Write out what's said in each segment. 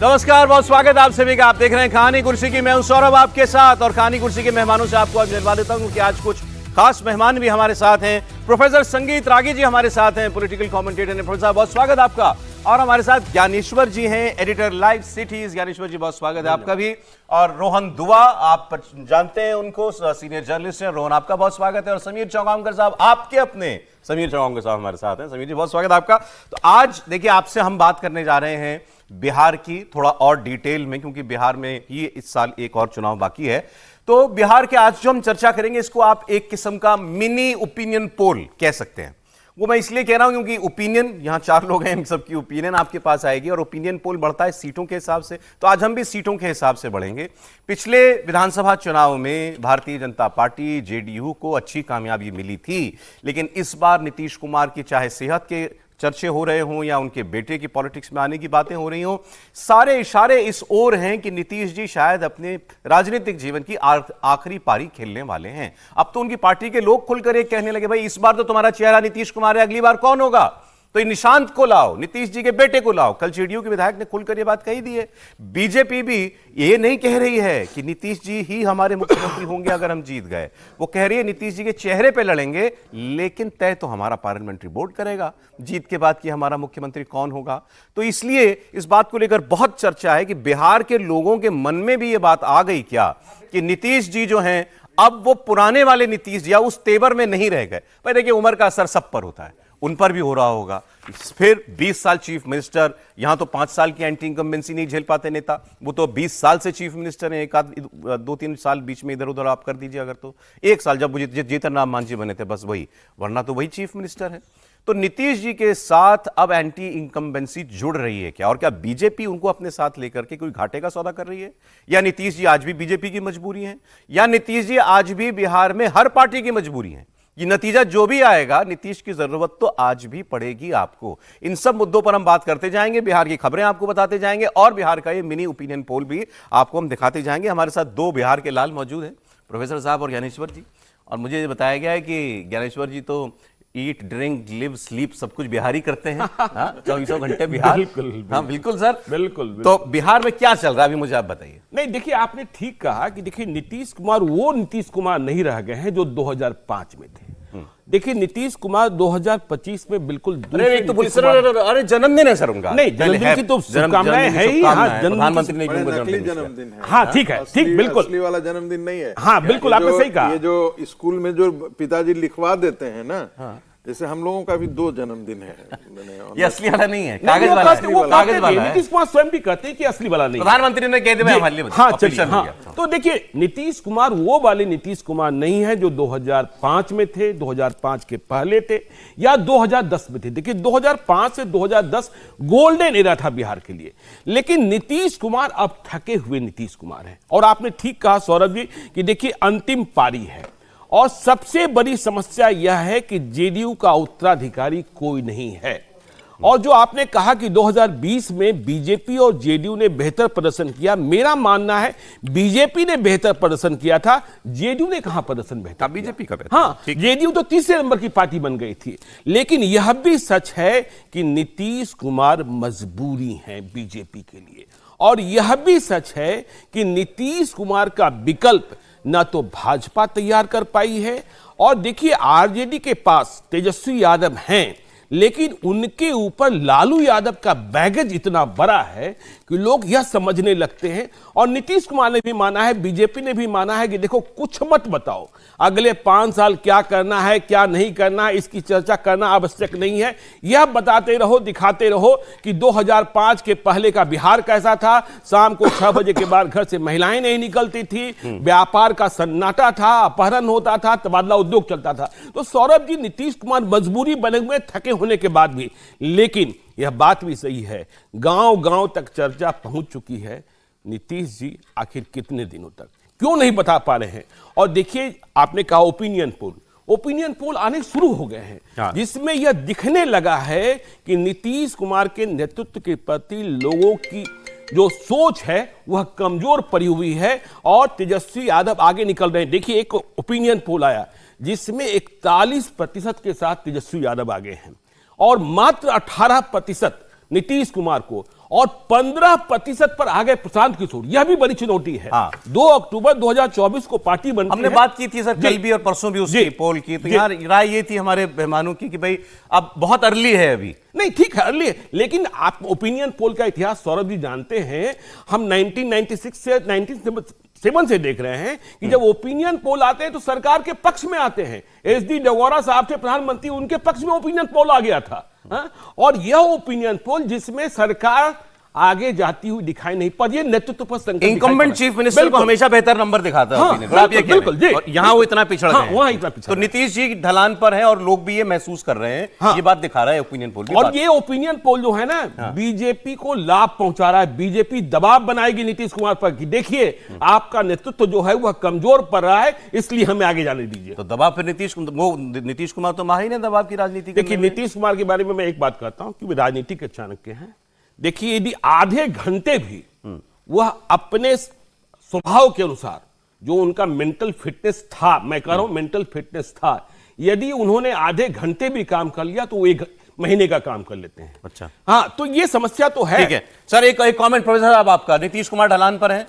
नमस्कार, बहुत स्वागत आप सभी का। आप देख रहे हैं कहानी कुर्सी की। मैं हूं सौरभ आपके साथ और कहानी कुर्सी के मेहमानों से आपको आज मिलवा देता हूं कि आज कुछ खास मेहमान भी हमारे साथ हैं। प्रोफेसर संगीत रागी जी हमारे साथ हैं, पॉलिटिकल कमेंटेटर हैं। प्रोफेसर बहुत स्वागत आपका। और हमारे साथ ज्ञानेश्वर जी हैं, एडिटर लाइव सिटीज। ज्ञानेश्वर जी बहुत स्वागत है आपका भी। और रोहन दुआ, आप जानते हैं उनको, सीनियर जर्नलिस्ट हैं। रोहन आपका बहुत स्वागत है। और समीर चौगांवकर साहब, आपके अपने समीर चौगांवकर साहब हमारे साथ हैं। समीर जी बहुत स्वागत आपका। तो आज देखिए, आपसे हम बात करने जा रहे हैं बिहार की थोड़ा और डिटेल में, क्योंकि बिहार में ही इस साल एक और चुनाव बाकी है। तो बिहार के आज जो हम चर्चा करेंगे, इसको आप एक किस्म का मिनी ओपिनियन पोल कह सकते हैं। वो मैं इसलिए कह रहा हूं क्योंकि ओपिनियन, यहां 4 लोग हैं, इन सबकी ओपिनियन आपके पास आएगी और ओपिनियन पोल बढ़ता है सीटों के हिसाब से। तो आज हम भी सीटों के हिसाब से बढ़ेंगे। पिछले विधानसभा चुनाव में भारतीय जनता पार्टी जेडीयू को अच्छी कामयाबी मिली थी, लेकिन इस बार नीतीश कुमार की चाहे सेहत के चर्चे हो रहे हों या उनके बेटे की पॉलिटिक्स में आने की बातें हो रही हों, सारे इशारे इस ओर हैं कि नीतीश जी शायद अपने राजनीतिक जीवन की आखिरी पारी खेलने वाले हैं। अब तो उनकी पार्टी के लोग खुलकर एक कहने लगे, भाई इस बार तो तुम्हारा चेहरा नीतीश कुमार है, अगली बार कौन होगा? तो निशांत को लाओ, नीतीश जी के बेटे को लाओ। कल जेडीयू के विधायक ने खुलकर यह बात कही दी है। बीजेपी भी ये नहीं कह रही है कि नीतीश जी ही हमारे मुख्यमंत्री होंगे अगर हम जीत गए। वो कह रही है नीतीश जी के चेहरे पे लड़ेंगे, लेकिन तय तो हमारा पार्लियामेंट्री बोर्ड करेगा जीत के बाद कि हमारा मुख्यमंत्री कौन होगा। तो इसलिए इस बात को लेकर बहुत चर्चा है कि बिहार के लोगों के मन में भी ये बात आ गई क्या कि नीतीश जी जो हैं अब वो पुराने वाले नीतीश जी या उस तेवर में नहीं रह गए। भाई देखिए, उम्र का असर सब पर होता है, उन पर भी हो रहा होगा। फिर 20 साल चीफ मिनिस्टर, यहां तो 5 साल की एंटी इनकम्बेंसी नहीं झेल पाते नेता, वो तो 20 साल से चीफ मिनिस्टर हैं। एक आध 2-3 साल बीच में इधर उधर आप कर दीजिए, अगर तो 1 साल जब जीतन राम मांझी बने थे, बस वही, वरना तो वही चीफ मिनिस्टर है। तो नीतीश जी के साथ अब एंटी इनकम्बेंसी जुड़ रही है क्या? और क्या बीजेपी उनको अपने साथ लेकर के कोई घाटे का सौदा कर रही है? या नीतीश जी आज भी बीजेपी की मजबूरी है? या नीतीश जी आज भी बिहार में हर पार्टी की मजबूरी है? ये नतीजा जो भी आएगा, नीतीश की जरूरत तो आज भी पड़ेगी आपको। इन सब मुद्दों पर हम बात करते जाएंगे, बिहार की खबरें आपको बताते जाएंगे और बिहार का ये मिनी ओपिनियन पोल भी आपको हम दिखाते जाएंगे। हमारे साथ 2 बिहार के लाल मौजूद हैं, प्रोफेसर साहब और ज्ञानेश्वर जी। और मुझे बताया गया है कि ज्ञानेश्वर जी तो ईट, ड्रिंक, लिव, स्लीप सब कुछ बिहार ही करते हैं। 24 घंटे बिहार। बिल्कुल। हाँ बिल्कुल सर, बिल्कुल। तो बिहार में क्या चल रहा है अभी, मुझे आप बताइए। नहीं, देखिए, आपने ठीक कहा कि देखिए, नीतीश कुमार वो नीतीश कुमार नहीं रह गए हैं जो 2005 में थे। देखिए, नीतीश कुमार 2025 में बिल्कुल अरे जन्मदिन है सर उनका। नहीं, जन्मदिन की तो शुभकामनाएं है ही। हाँ, प्रधानमंत्री ने जन्मदिन है। हाँ ठीक है, ठीक, बिल्कुल असली वाला जन्मदिन नहीं है। हाँ बिल्कुल, आपने सही कहा। ये जो स्कूल में जो पिताजी लिखवा देते हैं ना, जैसे हम लोगों का भी 2 जन्मदिन है। ये असली वाला नहीं है, कागज वाला है। नीतीश कुमार स्वयं भी कहते हैं कि असली वाला नहीं। प्रधानमंत्री ने कह दिया। हाँ चलिए, हाँ। तो देखिए, नीतीश कुमार वो वाले नीतीश कुमार नहीं है जो 2005 में थे, 2005 के पहले थे या 2010 में थे। देखिए, 2005 से 2010 गोल्डन एरा था बिहार के लिए, लेकिन नीतीश कुमार अब थके हुए नीतीश कुमार हैं। और आपने ठीक कहा सौरभ जी कि देखिए, अंतिम पारी है और सबसे बड़ी समस्या यह है कि जेडीयू का उत्तराधिकारी कोई नहीं है। और जो आपने कहा कि 2020 में बीजेपी और जेडीयू ने बेहतर प्रदर्शन किया, मेरा मानना है बीजेपी ने बेहतर प्रदर्शन किया था, जेडीयू ने कहां प्रदर्शन बेहतर? बीजेपी का। हाँ, जेडीयू तो तीसरे नंबर की पार्टी बन गई थी। लेकिन यह भी सच है कि नीतीश कुमार मजबूरी हैं बीजेपी के लिए। और यह भी सच है कि नीतीश कुमार का विकल्प ना तो भाजपा तैयार कर पाई है। और देखिए, आरजेडी के पास तेजस्वी यादव हैं, लेकिन उनके ऊपर लालू यादव का बैगेज इतना बड़ा है कि लोग यह समझने लगते हैं। और नीतीश कुमार ने भी माना है, बीजेपी ने भी माना है कि देखो, कुछ मत बताओ, अगले 5 साल क्या करना है क्या नहीं करना है, इसकी चर्चा करना आवश्यक नहीं है। यह बताते रहो, दिखाते रहो कि 2005 के पहले का बिहार कैसा था। शाम को 6 बजे के बाद घर से महिलाएं नहीं निकलती थी, व्यापार का सन्नाटा था, अपहरण होता था, तबादला उद्योग चलता था। तो सौरभ जी, नीतीश कुमार मजबूरी बने हुए, थके होने के बाद भी। लेकिन यह बात भी सही है, गांव गांव तक चर्चा पहुंच चुकी है, नीतीश जी आखिर कितने दिनों तक, क्यों नहीं बता पा रहे हैं। और देखिए, आपने कहा ओपिनियन पोल आने शुरू हो गए हैं, जिसमें यह दिखने लगा है कि नीतीश कुमार के नेतृत्व के प्रति लोगों की जो सोच है वह कमजोर पड़ी हुई है और तेजस्वी यादव आगे निकल रहे हैं। देखिए, एक ओपिनियन पोल आया जिसमें 41% के साथ तेजस्वी यादव आगे हैं और मात्र 18% नीतीश कुमार को। और 15% पर आ गए प्रशांत किशोर। यह भी बड़ी चुनौती है। हाँ। 2 अक्टूबर 2024 को पार्टी बनती हमने है। बात की थी सर कल भी और परसों भी उसकी पोल की, तो यहाँ राय ये थी हमारे मेहमानों की कि भाई अब बहुत अर्ली है अभी। नहीं ठीक है अर्ली है, लेकिन आप ओपिनियन पोल का इतिहास सौरभ जी जानते हैं। हम 1996 से 1997 से देख रहे हैं कि जब ओपिनियन पोल आते हैं तो सरकार के पक्ष में आते हैं। एसडी डगौरा साहब थे प्रधानमंत्री, उनके पक्ष में ओपिनियन पोल आ गया था। और यह ओपिनियन पोल जिसमें सरकार आगे जाती हुई दिखाई नहीं, पर यह नेतृत्व पर संकट। इनकम्बेंट चीफ मिनिस्टर को हमेशा बेहतर नंबर दिखाता है opinion। आप ये कह रहे हैं। और यहाँ वो इतना पिछड़ गए हैं। वहां इतना पिछड़ तो नीतीश जी ढलान पर हैं और लोग भी ये महसूस कर रहे हैं। ये बात दिखा रहा है ओपिनियन पोल। और ये ओपिनियन पोल जो है ना, बीजेपी को लाभ पहुंचा रहा है। बीजेपी दबाव बनाएगी नीतीश कुमार पर कि देखिए आपका नेतृत्व जो है वह कमजोर पड़ रहा है, इसलिए हमें आगे जाने दीजिए। तो दबाव फिर नीतीश कुमार तो माहिर है दबाव की राजनीति। देखिए नीतीश कुमार के बारे में मैं एक बात कहता हूं कि वे राजनीतिक चाणक्य हैं। देखिए यदि आधे घंटे भी वह अपने स्वभाव के अनुसार जो उनका मेंटल फिटनेस था, मैं कह रहा हूं मेंटल फिटनेस था, यदि उन्होंने आधे घंटे भी काम कर लिया तो वो 1 महीने का काम कर लेते हैं। अच्छा, हाँ, तो ये समस्या तो है। ठीक है सर, एक कमेंट प्रोफेसर साहब आपका, नीतीश कुमार ढलान पर है।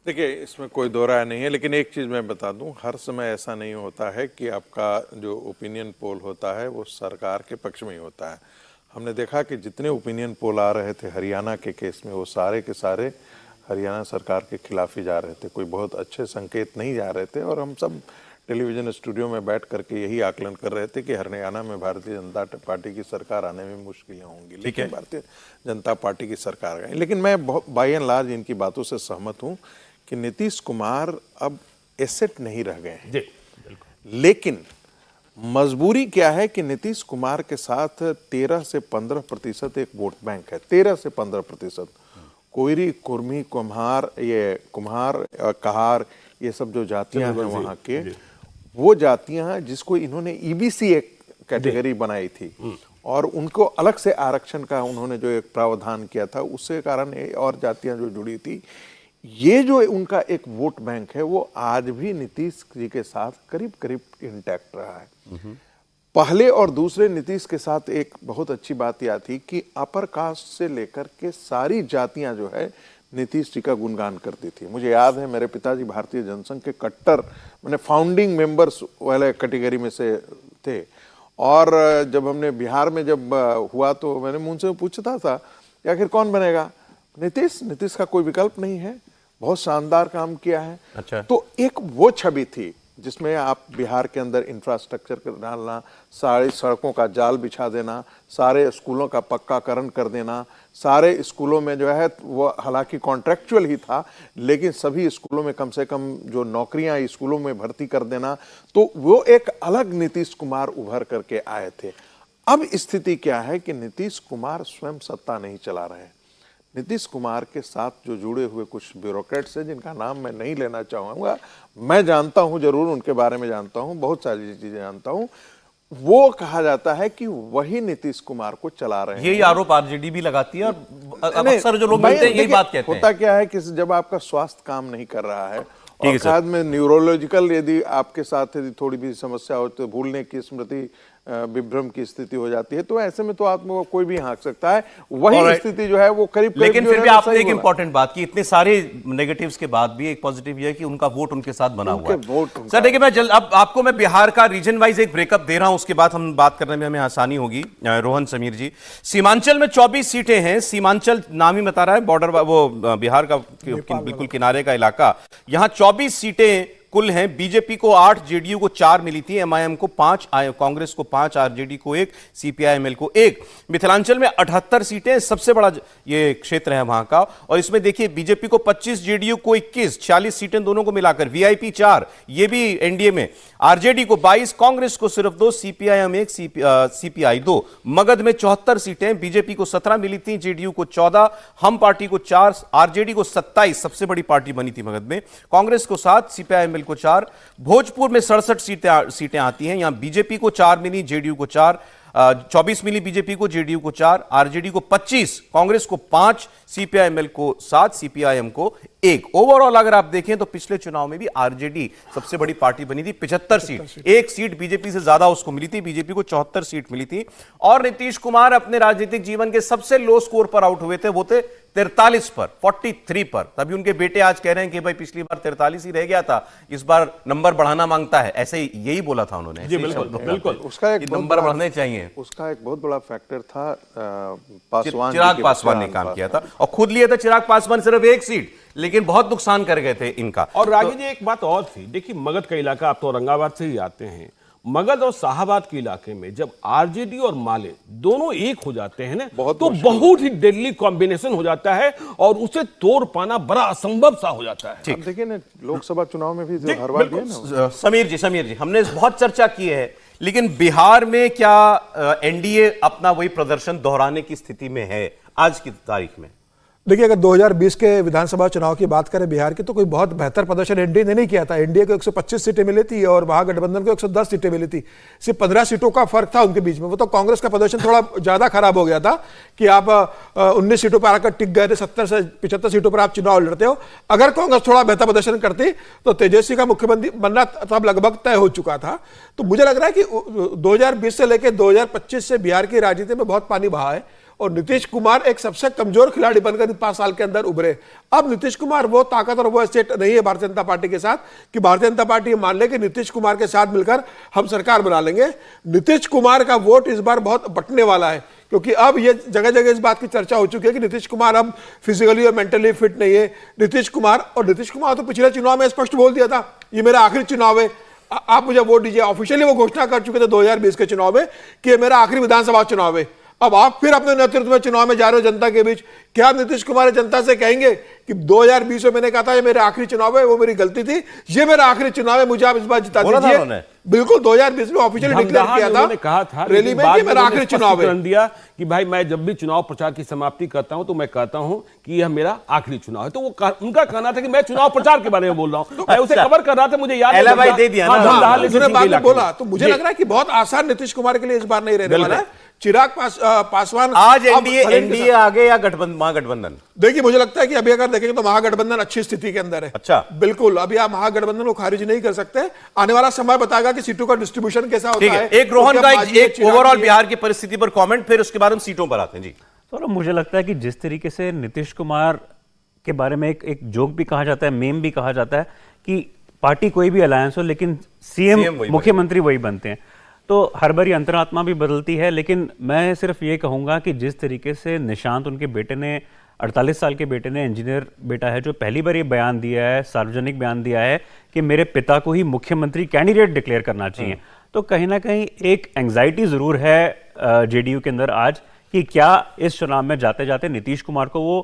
देखिए इसमें कोई दो राय नहीं है, लेकिन एक चीज़ मैं बता दूं, हर समय ऐसा नहीं होता है कि आपका जो ओपिनियन पोल होता है वो सरकार के पक्ष में ही होता है। हमने देखा कि जितने ओपिनियन पोल आ रहे थे हरियाणा के केस में, वो सारे के सारे हरियाणा सरकार के खिलाफ ही जा रहे थे, कोई बहुत अच्छे संकेत नहीं जा रहे थे। और हम सब टेलीविज़न स्टूडियो में बैठ करके यही आकलन कर रहे थे कि हरियाणा में भारतीय जनता पार्टी की सरकार आने में मुश्किलें होंगी, लेकिन भारतीय जनता पार्टी की सरकार आई। लेकिन मैं बाय एंड लार्ज इनकी बातों से सहमत हूँ कि नीतीश कुमार अब एसेट नहीं रह गए हैं। लेकिन मजबूरी क्या है कि नीतीश कुमार के साथ 13 से 15% एक वोट बैंक है। 13 से 15% कोयरी, कुर्मी, कुम्हार, ये कुम्हार, कहार, ये सब जो जातियां हैं वहाँ के, वो जातियां हैं जिसको इन्होंने ईबीसी एक कैटेगरी बनाई थी और उनको अलग से आरक्षण का उन्होंने जो एक प्रावधान किया था, उसके कारण और जातियां जो जुड़ी थी। ये जो उनका एक वोट बैंक है वो आज भी नीतीश जी के साथ करीब करीब इंटैक्ट रहा है। पहले और दूसरे नीतीश के साथ एक बहुत अच्छी बात यह थी कि अपर कास्ट से लेकर के सारी जातियां जो है नीतीश जी का गुणगान करती थी। मुझे याद है मेरे पिताजी भारतीय जनसंघ के कट्टर मैंने फाउंडिंग मेंबर्स वाले कैटेगरी में से थे। और जब हमने बिहार में जब हुआ तो मैंने उनसे पूछता था कि आखिर कौन बनेगा। नीतीश का कोई विकल्प नहीं है, बहुत शानदार काम किया है। अच्छा। तो एक वो छवि थी जिसमें आप बिहार के अंदर इंफ्रास्ट्रक्चर डालना, सारी सड़कों का जाल बिछा देना, सारे स्कूलों का पक्काकरण कर देना, सारे स्कूलों में जो है वो हालांकि कॉन्ट्रैक्चुअल ही था लेकिन सभी स्कूलों में कम से कम जो नौकरियां स्कूलों में भर्ती कर देना, तो वो एक अलग नीतीश कुमार उभर करके आए थे। अब स्थिति क्या है कि नीतीश कुमार स्वयं सत्ता नहीं चला रहे हैं। नीतीश कुमार के साथ जो जुड़े हुए कुछ ब्यूरोक्रेट्स हैं जिनका नाम मैं नहीं लेना चाहूँगा, मैं जानता हूँ, जरूर उनके बारे में जानता हूँ, बहुत सारी चीज़ें जानता हूँ, वो कहा जाता है कि वही नीतीश कुमार को चला रहे हैं। यही आरोप आरजेडी भी लगाती है और अक्सर जो लोग मिलते हैं यही बात कहते हैं। होता क्या है कि जब आपका स्वास्थ्य काम नहीं कर रहा है और साथ में न्यूरोलॉजिकल यदि आपके साथ यदि थोड़ी भी समस्या हो तो भूलने की स्मृति विभ्रम की स्थिति हो जाती है, तो ऐसे में तो आत्मा कोई भी हाँक सकता है। वही स्थिति जो है वो करीब लेकिन फिर भी आपने एक इंपॉर्टेंट बात की, इतने सारे नेगेटिव्स के बाद भी एक पॉजिटिव ये है कि उनका वोट उनके साथ बना हुआ है। सर देखिए मैं अब आपको मैं बिहार का रीजन वाइज एक ब्रेकअप दे रहा हूं, उसके बाद हम बात करने में हमें आसानी होगी। रोहन समीर जी, सीमांचल में 24 सीटें हैं। सीमांचल नाम ही बता रहा है, बॉर्डर वो बिहार का बिल्कुल किनारे का इलाका। यहां 24 सीटें कुल हैं। बीजेपी को 8, जेडीयू को 4 मिली थी, एमआईएम को 5, कांग्रेस को 5, आरजेडी को 1, सीपीआईएमएल को 1। मिथिलांचल में 78 सीटें, सबसे बड़ा ये क्षेत्र है वहां का। और इसमें देखिए बीजेपी को 25, जेडीयू को 21, 40 सीटें दोनों को मिलाकर। वीआईपी 4, ये भी एनडीए में। आरजेडी को 22, कांग्रेस को सिर्फ 2, सीपीआईएम 1, सीपीआई 2। मगध में 74 सीटें, बीजेपी को 17 मिली थी, जेडीयू को 14, हम पार्टी को 4, आरजेडी को 27, सबसे बड़ी पार्टी बनी थी मगध में, कांग्रेस को 7, सीपीआईएम को 4। भोजपुर में 67 सीटें आती हैं। यहां बीजेपी को 4 मिली, जेडीयू को 4, 24 मिली बीजेपी को, जेडीयू को 4, आरजेडी को 25, कांग्रेस को 5, सीपीआईएमएल को 7, सीपीआईएम को 1। ओवरऑल अगर आप देखें तो पिछले चुनाव में भी आरजेडी सबसे बड़ी पार्टी बनी थी, 75 सीट, एक सीट बीजेपी से ज्यादा उसको मिली थी, बीजेपी को 74 सीट मिली थी। और नीतीश कुमार अपने राजनीतिक जीवन के सबसे लो स्कोर पर आउट हुए थे, वो थे 43 पर, 43 पर। तभी उनके बेटे आज कह रहे हैं कि भाई पिछली बार 43 ही रह गया था, इस बार नंबर बढ़ाना मांगता है, ऐसे ही यही बोला था उन्होंने। जी बिल्कुल बिल्कुल, उसका एक नंबर बढ़ने चाहिए। उसका एक बहुत बड़ा फैक्टर था पासवान, चिराग पासवान ने काम किया था और खुद लिए थे चिराग पासवान सिर्फ एक सीट, लेकिन बहुत नुकसान कर गए थे इनका। और रागी जी एक बात और थी, देखिए मगध का इलाका, आप तो औरंगाबाद से ही आते हैं, मगध और शाहाबाद के इलाके में जब आरजेडी और माले दोनों एक हो जाते हैं ना, तो बहुत ही डेडली कॉम्बिनेशन हो जाता है और उसे तोड़ पाना बड़ा असंभव सा हो जाता है। अब देखिए ना लोकसभा चुनाव में भी जो हर बार दिए ना। समीर जी हमने बहुत चर्चा की है, लेकिन बिहार में क्या एनडीए अपना वही प्रदर्शन दोहराने की स्थिति में है आज की तारीख में? देखिए, अगर 2020 के विधानसभा चुनाव की बात करें बिहार की, तो कोई बहुत बेहतर प्रदर्शन एनडीए ने नहीं किया था। एनडीए को 125 सीटें मिली थी और महागठबंधन को 110 सीटें मिली थी, सिर्फ 15 सीटों का फर्क था उनके बीच में। वो तो कांग्रेस का प्रदर्शन थोड़ा ज्यादा खराब हो गया था कि आप 19 सीटों पर आकर टिक गए थे, 70 से 75 सीटों पर आप चुनाव लड़ते हो। अगर कांग्रेस थोड़ा बेहतर प्रदर्शन करती तो तेजस्वी का मुख्यमंत्री बनना तब लगभग तय हो चुका था। तो मुझे लग रहा है कि 2020 से लेकर 2025 से बिहार की राजनीति में बहुत पानी बहा है और नीतीश कुमार एक सबसे कमजोर खिलाड़ी बनकर 5 साल के अंदर उभरे। अब नीतीश कुमार वो ताकत और वो एसेट नहीं है भारतीय जनता पार्टी के साथ कि भारतीय जनता पार्टी मान ले कि नीतीश कुमार के साथ मिलकर हम सरकार बना लेंगे। नीतीश कुमार का वोट इस बार बहुत बंटने वाला है, क्योंकि अब ये जगह जगह इस बात की चर्चा हो चुकी है कि नीतीश कुमार अब फिजिकली और मेंटली फिट नहीं है। नीतीश कुमार तो पिछले चुनाव में स्पष्ट बोल दिया था ये मेरा आखिरी चुनाव है, आप मुझे वोट दीजिए। ऑफिशियली वो घोषणा कर चुके थे 2020 के चुनाव में कि ये मेरा आखिरी विधानसभा चुनाव है। अब आप फिर अपने नेतृत्व में चुनाव में जा रहे हो जनता के बीच, क्या नीतीश कुमार जनता से कहेंगे कि 2020 में मैंने कहा था ये मेरा आखिरी चुनाव है, वो मेरी गलती थी, ये मेरा आखिरी चुनाव है, मुझे आप इस बार जिता दीजिए? बिल्कुल 2020 में ऑफिशियली डिक्लेयर किया था, कहा था रैली में कि मेरा आखिरी चुनाव है। दिया कि भाई मैं जब भी चुनाव प्रचार की समाप्ति करता हूं तो मैं कहता हूं कि यह मेरा आखिरी चुनाव है। तो वो उनका कहना था कि मैं चुनाव प्रचार के बारे में बोल रहा हूं, मैं उसे कवर कर रहा था, मुझे याद भाई दे दिया ना, बाद में बोला। तो मुझे लग रहा है कि बहुत आसान नीतीश कुमार के लिए इस बार नहीं रहने वाला है। चिराग पासवान आज एनडीए आगे या महागठबंधन? देखिए, मुझे लगता है कि अभी अगर देखेंगे तो महागठबंधन अच्छी स्थिति के अंदर है। अच्छा, बिल्कुल, अभी आप महागठबंधन को खारिज नहीं कर सकते। आने वाला समय बताएगा कि सीटों का डिस्ट्रीब्यूशन कैसा होता है। एक रोहन का एक ओवरऑल बिहार की परिस्थिति पर कमेंट, फिर उसके बाद हम सीटों पर आते हैं। जी तो मुझे लगता है कि जिस तरीके से नीतीश कुमार के बारे में एक जोक भी कहा जाता है, मेम भी कहा जाता है कि पार्टी कोई भी अलायंस हो लेकिन सीएम मुख्यमंत्री वही बनते हैं, तो हर बारी अंतरात्मा भी बदलती है। लेकिन मैं सिर्फ ये कहूंगा कि जिस तरीके से निशांत, उनके बेटे ने, 48 साल के बेटे ने, इंजीनियर बेटा है, जो पहली बार ये बयान दिया है, सार्वजनिक बयान दिया है कि मेरे पिता को ही मुख्यमंत्री कैंडिडेट डिक्लेयर करना चाहिए, तो कहीं ना कहीं एक एंग्जाइटी जरूर है जेडीयू के अंदर आज कि क्या इस चुनाव में जाते जाते नीतीश कुमार को वो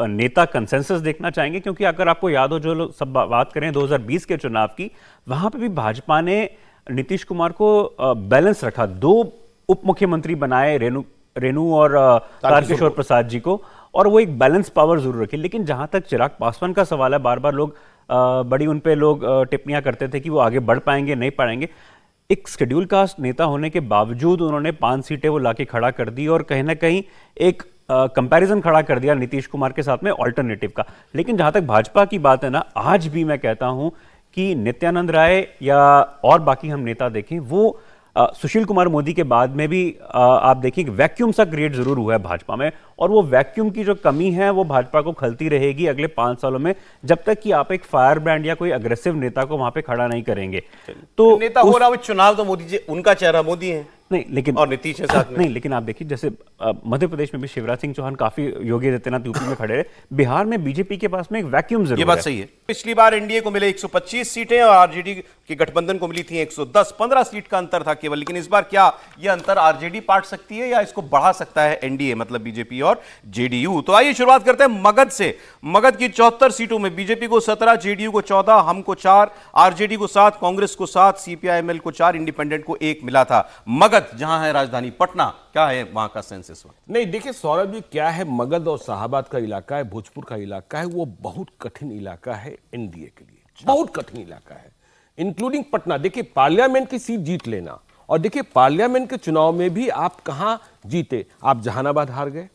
नेता कंसेंसस देखना चाहेंगे। क्योंकि अगर आपको याद हो, जो लोग सब बात करें 2020 के चुनाव की, वहां पे भी भाजपा ने नीतीश कुमार को बैलेंस रखा, 2 उप मुख्यमंत्री बनाए, रेणु और तारकिशोर प्रसाद जी को, और वो एक बैलेंस पावर जरूर रखी। लेकिन जहां तक चिराग पासवान का सवाल है, बार बार लोग बड़ी उन पे लोग टिप्पणियां करते थे कि वो आगे बढ़ पाएंगे नहीं पाएंगे। एक शेड्यूल कास्ट नेता होने के बावजूद उन्होंने 5 सीटें वो लाके खड़ा कर दी और कहीं ना कहीं एक कंपैरिजन खड़ा कर दिया नीतीश कुमार के साथ में ऑल्टरनेटिव का। लेकिन जहां तक भाजपा की बात है ना, आज भी मैं कहता हूं कि नित्यानंद राय या और बाकी हम नेता देखें, वो सुशील कुमार मोदी के बाद में भी आप देखिए वैक्यूम सा क्रिएट जरूर हुआ है भाजपा में, और वो वैक्यूम की जो कमी है वो भाजपा को खलती रहेगी अगले 5 सालों में, जब तक कि आप एक फायर ब्रांड या कोई अग्रेसिव नेता को वहां पे खड़ा नहीं करेंगे। तो नेता हो रहा है चुनाव, तो मोदी जी, उनका चेहरा मोदी है नहीं, लेकिन और नीतीश है साथ में। नहीं, लेकिन आप देखिए जैसे मध्य प्रदेश में भी शिवराज सिंह चौहान काफी, योगी आदित्यनाथ यूपी में खड़े रहे, बिहार में बीजेपी के पास में एक वैक्यूम जरूर है। ये बात सही है। पिछली बार एनडीए को मिले 125 सीटें और आरजेडी के गठबंधन को मिली थी 110, 15 सीट का अंतर था केवल। लेकिन इस बार क्या यह अंतर आरजेडी पाट सकती है या इसको बढ़ा सकता है एनडीए, मतलब बीजेपी और जेडीयू? तो आइए शुरुआत करते हैं मगध से। मगध की 74 सीटों में बीजेपी को 17, जेडीयू को 14, हमको 4, आरजेडी को 7, कांग्रेस को 7, सीपीआईएमएल को 4, इंडिपेंडेंट को 1 मिला था। मगध जहां है राजधानी पटना, क्या है वहां का सेंस इस वक्त? नहीं, देखिए सौरभ जी, क्या है, मगध और शाहाबाद का इलाका है, भोजपुर का इलाका है, वो बहुत कठिन इलाका है एनडीए के लिए, बहुत कठिन इलाका है, इंक्लूडिंग पटना। देखिए पार्लियामेंट की सीट जीत लेना, और देखिए पार्लियामेंट के चुनाव में भी आप कहां जीते, आप जहानाबाद हार गए,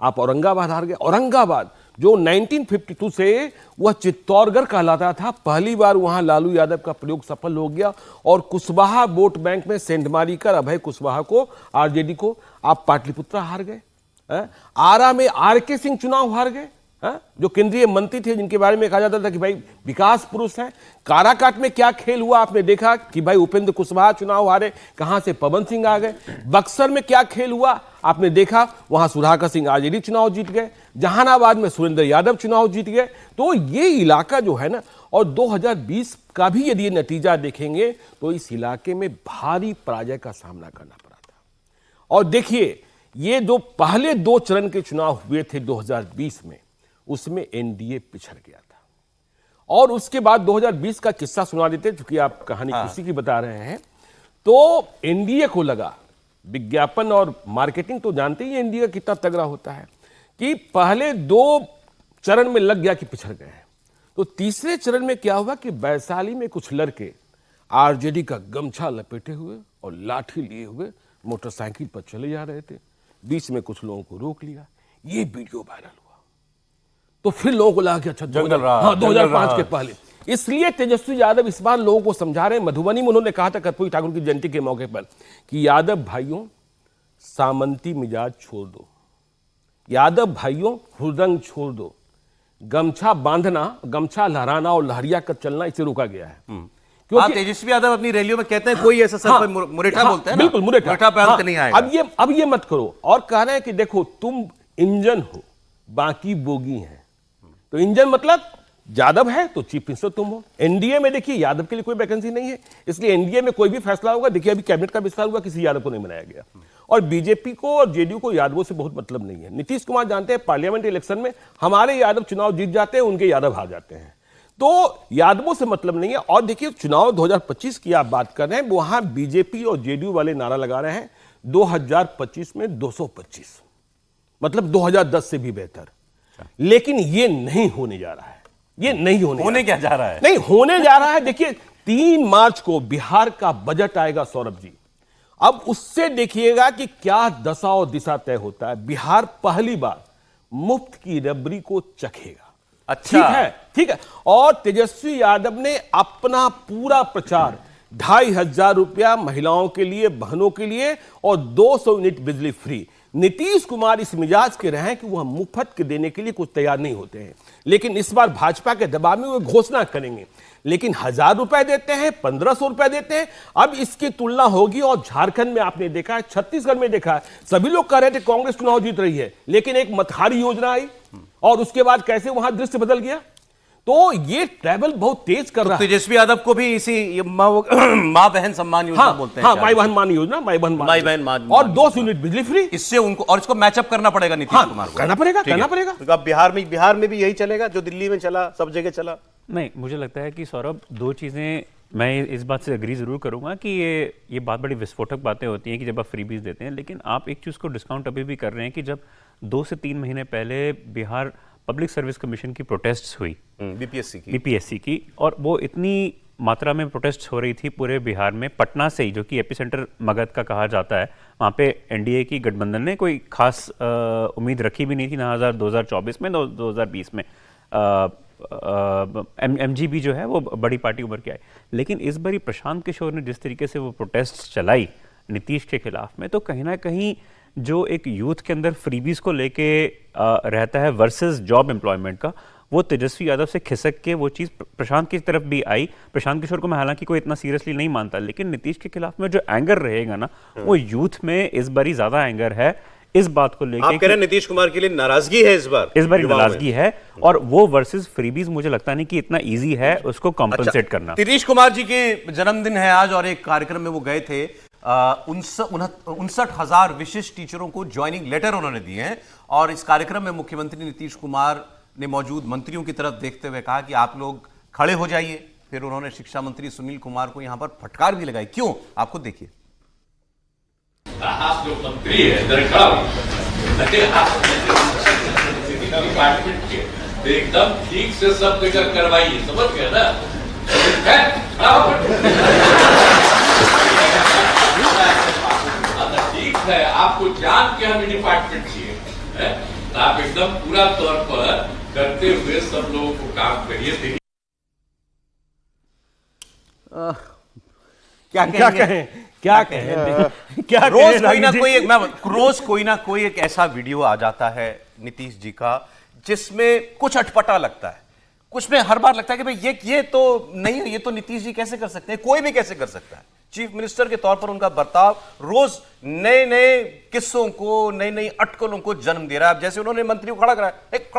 आप औरंगाबाद हार गए। औरंगाबाद जो 1952 से वह चित्तौड़गढ़ कहलाता था, पहली बार वहां लालू यादव का प्रयोग सफल हो गया और कुशवाहा वोट बैंक में सेंध मारी कर अभय कुशवाहा को, आरजेडी को, आप पाटलिपुत्रा हार गए। आरा में आरके सिंह चुनाव हार गए, जो केंद्रीय मंत्री थे, जिनके बारे में कहा जाता था कि भाई विकास पुरुष हैं। काराकाट में क्या खेल हुआ आपने देखा कि भाई उपेंद्र कुशवाहा चुनाव हारे, कहां से पवन सिंह आ गए। बक्सर में क्या खेल हुआ आपने देखा, वहां सुधाकर सिंह आरजेडी चुनाव जीत गए। जहानाबाद में सुरेंद्र यादव चुनाव जीत गए। तो ये इलाका जो है ना, और 2020 का भी यदि नतीजा देखेंगे तो इस इलाके में भारी पराजय का सामना करना पड़ा था। और देखिए, ये जो पहले 2 चरण के चुनाव हुए थे 2020 में, उसमें एनडीए पिछड़ गया था। और उसके बाद 2020 का किस्सा सुना देते, क्योंकि आप कहानी किसी की बता रहे हैं। तो एनडीए को लगा, विज्ञापन और मार्केटिंग तो जानते ही एनडीए कितना तगड़ा होता है, कि पहले 2 चरण में लग गया कि पिछड़ गए हैं। तो तीसरे चरण में क्या हुआ कि वैशाली में कुछ लड़के आरजेडी का गमछा लपेटे हुए और लाठी लिए हुए मोटरसाइकिल पर चले जा रहे थे। बीच में कुछ लोगों को रोक लिया, ये वीडियो वायरल हुआ। तो फिर लोगों को लगा कि अच्छा जंगल रहा, हाँ, 2005 के पहले। इसलिए तेजस्वी यादव इस बार लोगों को समझा रहे हैं। मधुबनी में उन्होंने कहा था कर्पूरी ठाकुर की जयंती के मौके पर कि यादव भाइयों, सामंती मिजाज छोड़ दो, यादव भाइयों हुरदंग छोड़ दो, गमछा बांधना, गमछा लहराना और लहरिया कर चलना, इसे रोका गया है। क्योंकि तेजस्वी यादव अपनी रैलियों में कहते हैं कोई ऐसा सर मुरेठा बोलते हैं ना, बिल्कुल मुरेठा पे अंत नहीं आएगा। अब ये मत करो। और कह रहे हैं कि देखो, तुम इंजन हो, बाकी बोगी हैं। तो इंजन मतलब यादव है तो चीफ मिनिस्टर तुम हो। एनडीए में देखिए यादव के लिए कोई वैकेंसी नहीं है, इसलिए एनडीए में कोई भी फैसला होगा, देखिए अभी कैबिनेट का विस्तार हुआ, किसी यादव को नहीं बनाया गया। और बीजेपी को और जेडीयू को यादवों से बहुत मतलब नहीं है। नीतीश कुमार जानते हैं पार्लियामेंट इलेक्शन में हमारे यादव चुनाव जीत जाते हैं, उनके यादव हार जाते हैं। तो यादवों से मतलब नहीं है। और देखिए, चुनाव 2025 की आप बात कर रहे हैं, वहां बीजेपी और जेडीयू वाले नारा लगा रहे हैं 2025 में 225, मतलब 2010 से भी बेहतर। लेकिन ये नहीं होने जा रहा है। ये नहीं होने क्या जा रहा है? नहीं होने जा रहा है। देखिए, 3 मार्च को बिहार का बजट आएगा सौरभ जी। अब उससे देखिएगा कि क्या दशा और दिशा तय होता है। बिहार पहली बार मुफ्त की रबड़ी को चखेगा। अच्छा, ठीक है। और तेजस्वी यादव ने अपना पूरा प्रचार 2,500 रुपया महिलाओं के लिए, बहनों के लिए और 200 यूनिट बिजली फ्री। नीतीश कुमार इस मिजाज के रहे हैं कि वह मुफ्त के देने के लिए कुछ तैयार नहीं होते हैं, लेकिन इस बार भाजपा के दबाव में वो घोषणा करेंगे। लेकिन 1,000 रुपए देते हैं, 1,500 रुपए देते हैं। अब इसकी तुलना होगी। और झारखंड में आपने देखा है, छत्तीसगढ़ में देखा है, सभी लोग कह रहे थे कांग्रेस चुनाव जीत रही है, लेकिन एक मतहारी योजना आई और उसके बाद कैसे वहां दृश्य बदल गया। तो ये ट्रैवल बहुत तेज कर रहा है। तेजस्वी यादव को भी इसी माँ बहन सम्मान योजना बोलते हैं। हाँ, माई बहन मान योजना, माई बहन मान और 200 यूनिट बिजली फ्री। इससे उनको, और इसको मैचअप करना पड़ेगा नीतीश कुमार को। करना पड़ेगा। तो अब बिहार में भी यही चलेगा जो दिल्ली में चला, सब जगह चला। नहीं, मुझे लगता है कि सौरभ, 2 चीज़ें मैं इस बात से एग्री ज़रूर करूंगा कि ये बात बड़ी विस्फोटक बातें होती हैं कि जब आप फ्रीबीज देते हैं, लेकिन आप एक चीज़ को डिस्काउंट अभी भी कर रहे हैं कि जब 2 से 3 महीने पहले बिहार पब्लिक सर्विस कमीशन की प्रोटेस्ट्स हुई, बीपीएससी की, और वो इतनी मात्रा में प्रोटेस्ट हो रही थी पूरे बिहार में, पटना से ही, जो कि एपिसेंटर मगध का कहा जाता है, वहाँ पे एनडीए की गठबंधन ने कोई खास उम्मीद रखी भी नहीं थी, ना 2024 में, 2020 में। एमजीबी जो है वो बड़ी पार्टी उभर के आई। लेकिन इस बारी प्रशांत किशोर ने जिस तरीके से वो प्रोटेस्ट चलाई नीतीश के खिलाफ में, तो कहीं ना कहीं जो एक यूथ के अंदर फ्रीबीज को लेके रहता है वर्सेस जॉब एम्प्लॉयमेंट का, वो तेजस्वी यादव से खिसक के वो चीज़ प्रशांत की तरफ भी आई। प्रशांत किशोर को मैं हालांकि कोई इतना सीरियसली नहीं मानता, लेकिन नीतीश के खिलाफ में जो एंगर रहेगा ना, वो यूथ में इस बारी ज्यादा एंगर है इस बात को लेकर। आप कह रहे हैं नीतीश कुमार के लिए नाराजगी है इस बार नाराजगी है, और वो वर्सेस फ्रीबीज मुझे लगता नहीं कि इतना इजी है उसको कॉम्पनसेट करना। नीतीश कुमार जी के जन्मदिन है आज, और एक कार्यक्रम में वो गए थे। 59,000 विशिष्ट टीचरों को ज्वाइनिंग लेटर उन्होंने दिए हैं। और इस कार्यक्रम में मुख्यमंत्री नीतीश कुमार ने मौजूद मंत्रियों की तरफ देखते हुए कहा कि आप लोग खड़े हो जाइए। फिर उन्होंने शिक्षा मंत्री सुनील कुमार को यहां पर फटकार भी लगाई। क्यों, आपको देखिए। आप जो मंत्री है डिपार्टमेंट के, तो एकदम ठीक से सब जगह करवाइए, समझ गए ना? ठीक है, आपको जान के हमें डिपार्टमेंट चाहिए, तो आप एकदम पूरा तौर पर करते हुए सब लोगों को काम करिए। देखिए क्या कहें क्या रोज कहें कोई ना रागी कोई जी? रोज कोई ना कोई एक ऐसा वीडियो आ जाता है नीतीश जी का जिसमें कुछ अटपटा लगता है, कुछ में हर बार लगता है कि भाई ये तो नहीं है, ये तो नीतीश जी कैसे कर सकते हैं, कोई भी कैसे कर सकता है। चीफ मिनिस्टर के तौर पर उनका बर्ताव रोज नए नए किस्सों को, नई नई अटकलों को जन्म दे रहा है। अब जैसे उन्होंने मंत्री को खड़ा कराया, एक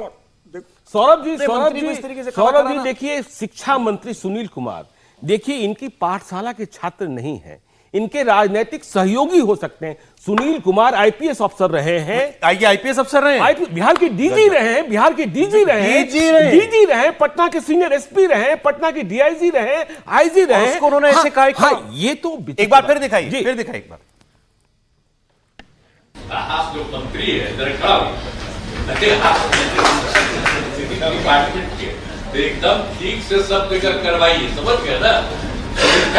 सौरभ जी मंत्री को इस तरीके से खड़ा कराना। देखिए शिक्षा मंत्री सुनील कुमार, देखिए इनकी पाठशाला के छात्र नहीं है, इनके राजनीतिक सहयोगी हो सकते हैं। सुनील कुमार आईपीएस अफसर रहे हैं, आईपीएस अफसर रहे हैं, बिहार के डीजी रहे हैं, बिहार के डीजी रहे, पटना के सीनियर एसपी रहे, पटना के डीआईजी रहे, आईजी रहे। उसको उन्होंने ऐसे कहा, ये तो एक बार फिर दिखाइए, फिर दिखाइए एक बार। आप जो मंत्री है जरा खड़ा डिपार्टमेंट के, तो एकदम ठीक से सब लेकर करवाइए, समझ गए ना? ठीक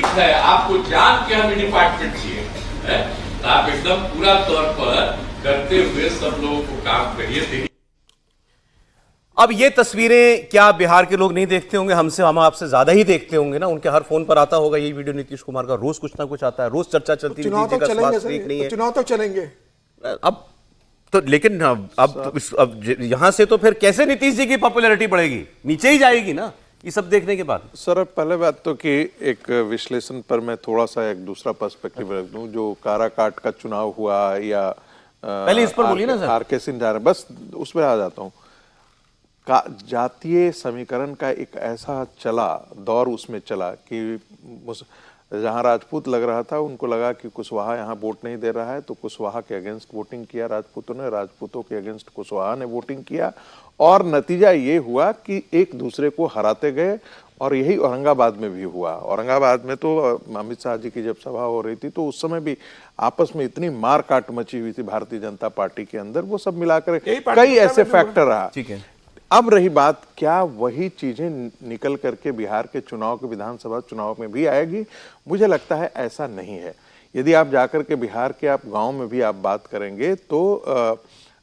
है, आपको जान के हमें डिपार्टमेंट चाहिए है, तो आप एकदम पूरा तौर पर करते हुए सब लोगों को काम करिए। देखिए अब ये तस्वीरें क्या बिहार के लोग नहीं देखते होंगे? हम आपसे ज्यादा ही देखते होंगे ना, उनके हर फोन पर आता होगा ये वीडियो नीतीश कुमार का, रोज कुछ ना कुछ आता है, रोज चर्चा चलती है। चुनाव तक चलेंगे। अब तो लेकिन अब यहां से तो फिर कैसे नीतीश जी की पॉपुलैरिटी बढ़ेगी? नीचे ही जाएगी ना ये सब देखने के बाद। सर पहले बात तो कि एक विश्लेषण पर मैं थोड़ा सा एक दूसरा पर्सपेक्टिव रख दूं। जो काराकाट का चुनाव हुआ या पहले इस पर बोलिए ना सर। आरके सिंह जा रहे, बस उस पर आ जाता हूं। जातीय समीकरण का एक ऐसा दौर उसमें चला कि जहां राजपूत लग रहा था, उनको लगा कि कुशवाहा यहाँ वोट नहीं दे रहा है, तो कुशवाहा के अगेंस्ट वोटिंग किया राजपूतों ने, राजपूतों के अगेंस्ट कुशवाहा ने वोटिंग किया, और नतीजा ये हुआ कि एक दूसरे को हराते गए। और यही औरंगाबाद में भी हुआ। औरंगाबाद में तो अमित शाह जी की जब सभा हो रही थी, तो उस समय भी आपस में इतनी मार काट मची हुई थी भारतीय जनता पार्टी के अंदर, वो सब मिलाकर कई ऐसे फैक्टर रहा। ठीक है, अब रही बात, क्या वही चीजें निकल करके बिहार के चुनाव के विधानसभा चुनाव में भी आएगी? मुझे लगता है ऐसा नहीं है। यदि आप जाकर के बिहार के आप गांव में भी आप बात करेंगे तो